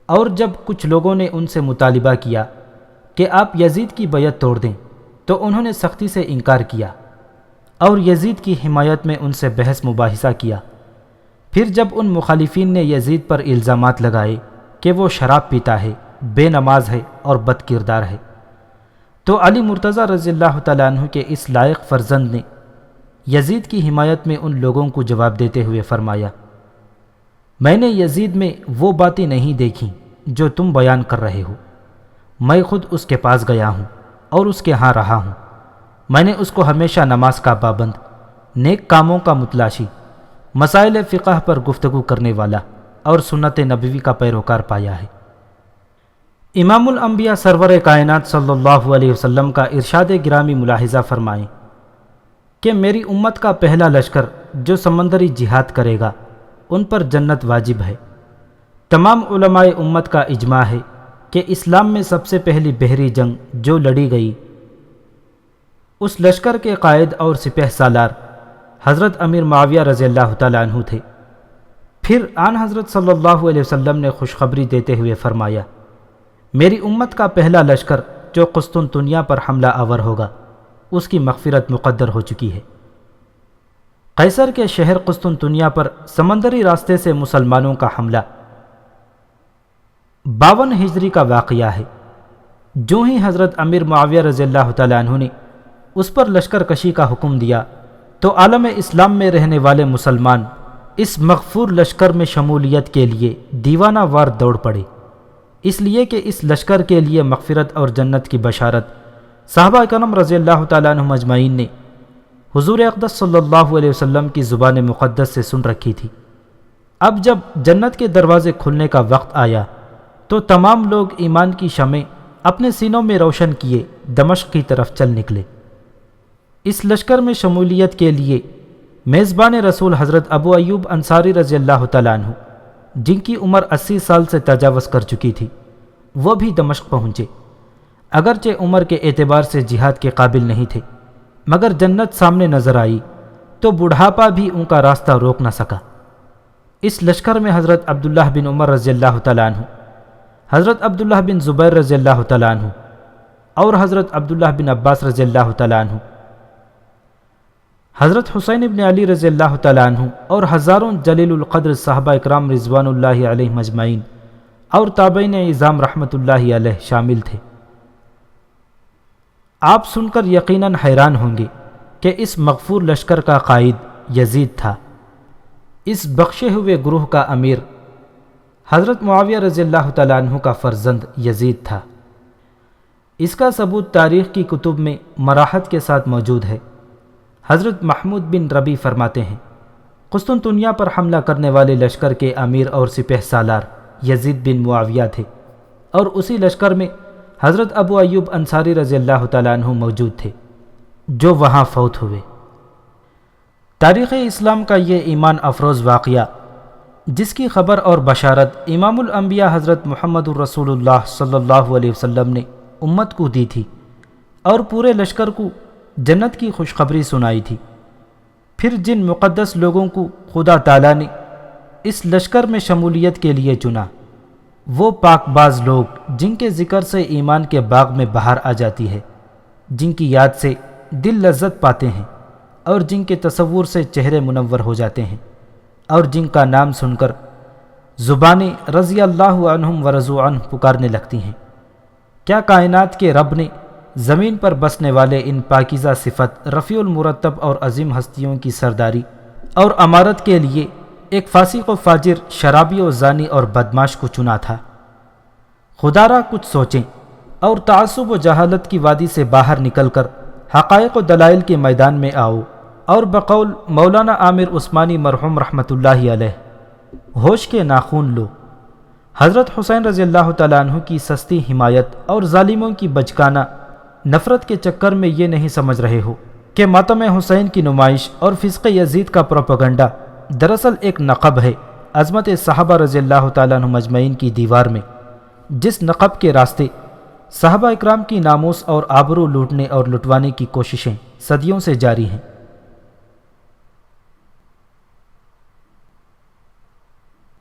اور جب کچھ لوگوں نے ان سے مطالبہ کیا کہ آپ یزید کی بیعت توڑ دیں تو انہوں نے سختی سے انکار کیا اور یزید کی حمایت میں ان سے بحث مباحثہ کیا۔ پھر جب ان مخالفین نے یزید پر الزامات لگائے کہ وہ شراب پیتا ہے، بے نماز ہے اور بد کردار ہے، تو علی مرتضیٰ رضی اللہ تعالیٰ عنہ کے اس لائق فرزند نے یزید کی حمایت میں ان لوگوں کو جواب دیتے ہوئے فرمایا، میں نے یزید میں وہ باتیں نہیں دیکھیں جو تم بیان کر رہے ہو، میں خود اس کے پاس گیا ہوں اور اس کے ہاں رہا ہوں، میں نے اس کو ہمیشہ نماز کا پابند، نیک کاموں کا متلاشی، مسائل فقہ پر گفتگو کرنے والا اور سنت نبوی کا پیروکار پایا ہے۔ امام الانبیاء سرور کائنات صلی اللہ علیہ وسلم کا ارشاد گرامی ملاحظہ فرمائیں کہ میری امت کا پہلا لشکر جو سمندری جہاد کرے گا ان پر جنت واجب ہے۔ تمام علماء امت کا اجماع ہے کہ اسلام میں سب سے پہلی بحری جنگ جو لڑی گئی اس لشکر کے قائد اور سپہ سالار حضرت امیر معاویہ رضی اللہ تعالیٰ عنہ تھے۔ پھر آن حضرت صلی اللہ علیہ وسلم نے خوشخبری دیتے ہوئے فرمایا، میری امت کا پہلا لشکر جو قسطنطنیہ پر حملہ آور ہوگا اس کی مغفرت مقدر ہو چکی ہے۔ قیصر کے شہر قسطنطنیہ پر سمندری راستے سے مسلمانوں کا حملہ 52 ہجری کا واقعہ ہے۔ جو ہی حضرت امیر معاویہ رضی اللہ تعالیٰ عنہ نے اس پر لشکر کشی کا حکم دیا تو عالم اسلام میں رہنے والے مسلمان اس مغفور لشکر میں شمولیت کے لیے دیوانہ وار دوڑ پڑے، اس لیے کہ اس لشکر کے لیے مغفرت اور جنت کی بشارت صحابہ کرام رضی اللہ تعالیٰ عنہم اجمعین نے حضور اقدس صلی اللہ علیہ وسلم کی زبان مقدس سے سن رکھی تھی۔ اب جب جنت کے دروازے کھلنے کا وقت آیا تو تمام لوگ ایمان کی شمع اپنے سینوں میں روشن کیے دمشق کی طرف چل نکلے۔ اس لشکر میں شمولیت کے لیے میزبان رسول حضرت ابو ایوب انصاری رضی اللہ تعالیٰ عنہ، جن کی عمر 80 سال سے تجاوز کر چکی تھی، وہ بھی دمشق پہنچے۔ اگرچہ عمر کے اعتبار سے جہاد کے قابل نہیں تھے، مگر جنت سامنے نظر آئی تو بڑھاپا بھی ان کا راستہ روک نہ سکا۔ اس لشکر میں حضرت عبداللہ بن عمر رضی اللہ تعالیٰ عنہ، حضرت عبداللہ بن زبیر رضی اللہ تعالیٰ عنہ اور حضرت عبداللہ بن عباس رضی اللہ تعالیٰ عنہ، حضرت حسین بن علی رضی اللہ تعالیٰ عنہ اور ہزاروں جلیل القدر صحابہ اکرام رضوان اللہ علیہم اجمعین اور تابعین اعظام رحمۃ اللہ علیہ شامل تھے۔ آپ سن کر یقیناً حیران ہوں گے کہ اس مغفور لشکر کا قائد یزید تھا۔ اس بخشے ہوئے گروہ کا امیر حضرت معاویہ رضی اللہ تعالیٰ عنہ کا فرزند یزید تھا۔ اس کا ثبوت تاریخ کی کتب میں مراحت کے ساتھ موجود ہے۔ حضرت محمود بن ربی فرماتے ہیں، قسطنطنیہ پر حملہ کرنے والے لشکر کے امیر اور سپہ سالار یزید بن معاویہ تھے، اور اسی لشکر میں حضرت ابو ایوب انصاری رضی اللہ تعالیٰ عنہ موجود تھے جو وہاں فوت ہوئے۔ تاریخ اسلام کا یہ ایمان افروز واقعہ، جس کی خبر اور بشارت امام الانبیاء حضرت محمد الرسول اللہ صلی اللہ علیہ وسلم نے امت کو دی تھی اور پورے لشکر کو جنت کی خوشخبری سنائی تھی، پھر جن مقدس لوگوں کو خدا تعالیٰ نے اس لشکر میں شمولیت کے لیے چنا، وہ پاک باز لوگ جن کے ذکر سے ایمان کے باغ میں بہار آ جاتی ہے، جن کی یاد سے دل لذت پاتے ہیں اور جن کے تصور سے چہرے منور ہو جاتے ہیں، اور جن کا نام سن کر زبانیں رضی اللہ عنہم ورضوا عنہ پکارنے لگتی ہیں۔ کیا کائنات کے رب نے زمین پر بسنے والے ان پاکیزہ صفت رفیع المرتب اور عظیم ہستیوں کی سرداری اور امارت کے لیے ایک فاسق و فاجر، شرابی و زانی اور بدماش کو چنا تھا۔ خدا را کچھ سوچیں اور تعصب و جہالت کی وادی سے باہر نکل کر حقائق و دلائل کے میدان میں آؤ، اور بقول مولانا عامر عثمانی مرحوم رحمۃ اللہ علیہ ہوش کے ناخون لو۔ حضرت حسین رضی اللہ تعالیٰ عنہ کی سستی حمایت اور ظالموں کی بچکانہ نفرت کے چکر میں یہ نہیں سمجھ رہے ہو کہ ماتم حسین کی نمائش اور فسق یزید کا پروپیگنڈا دراصل ایک نقب ہے عظمت صحابہ رضی اللہ تعالیٰ عنہ مجمعین کی دیوار میں، جس نقب کے راستے صحابہ اکرام کی ناموس اور آبرو لوٹنے اور لٹوانے کی کوششیں صدیوں سے جاری ہیں۔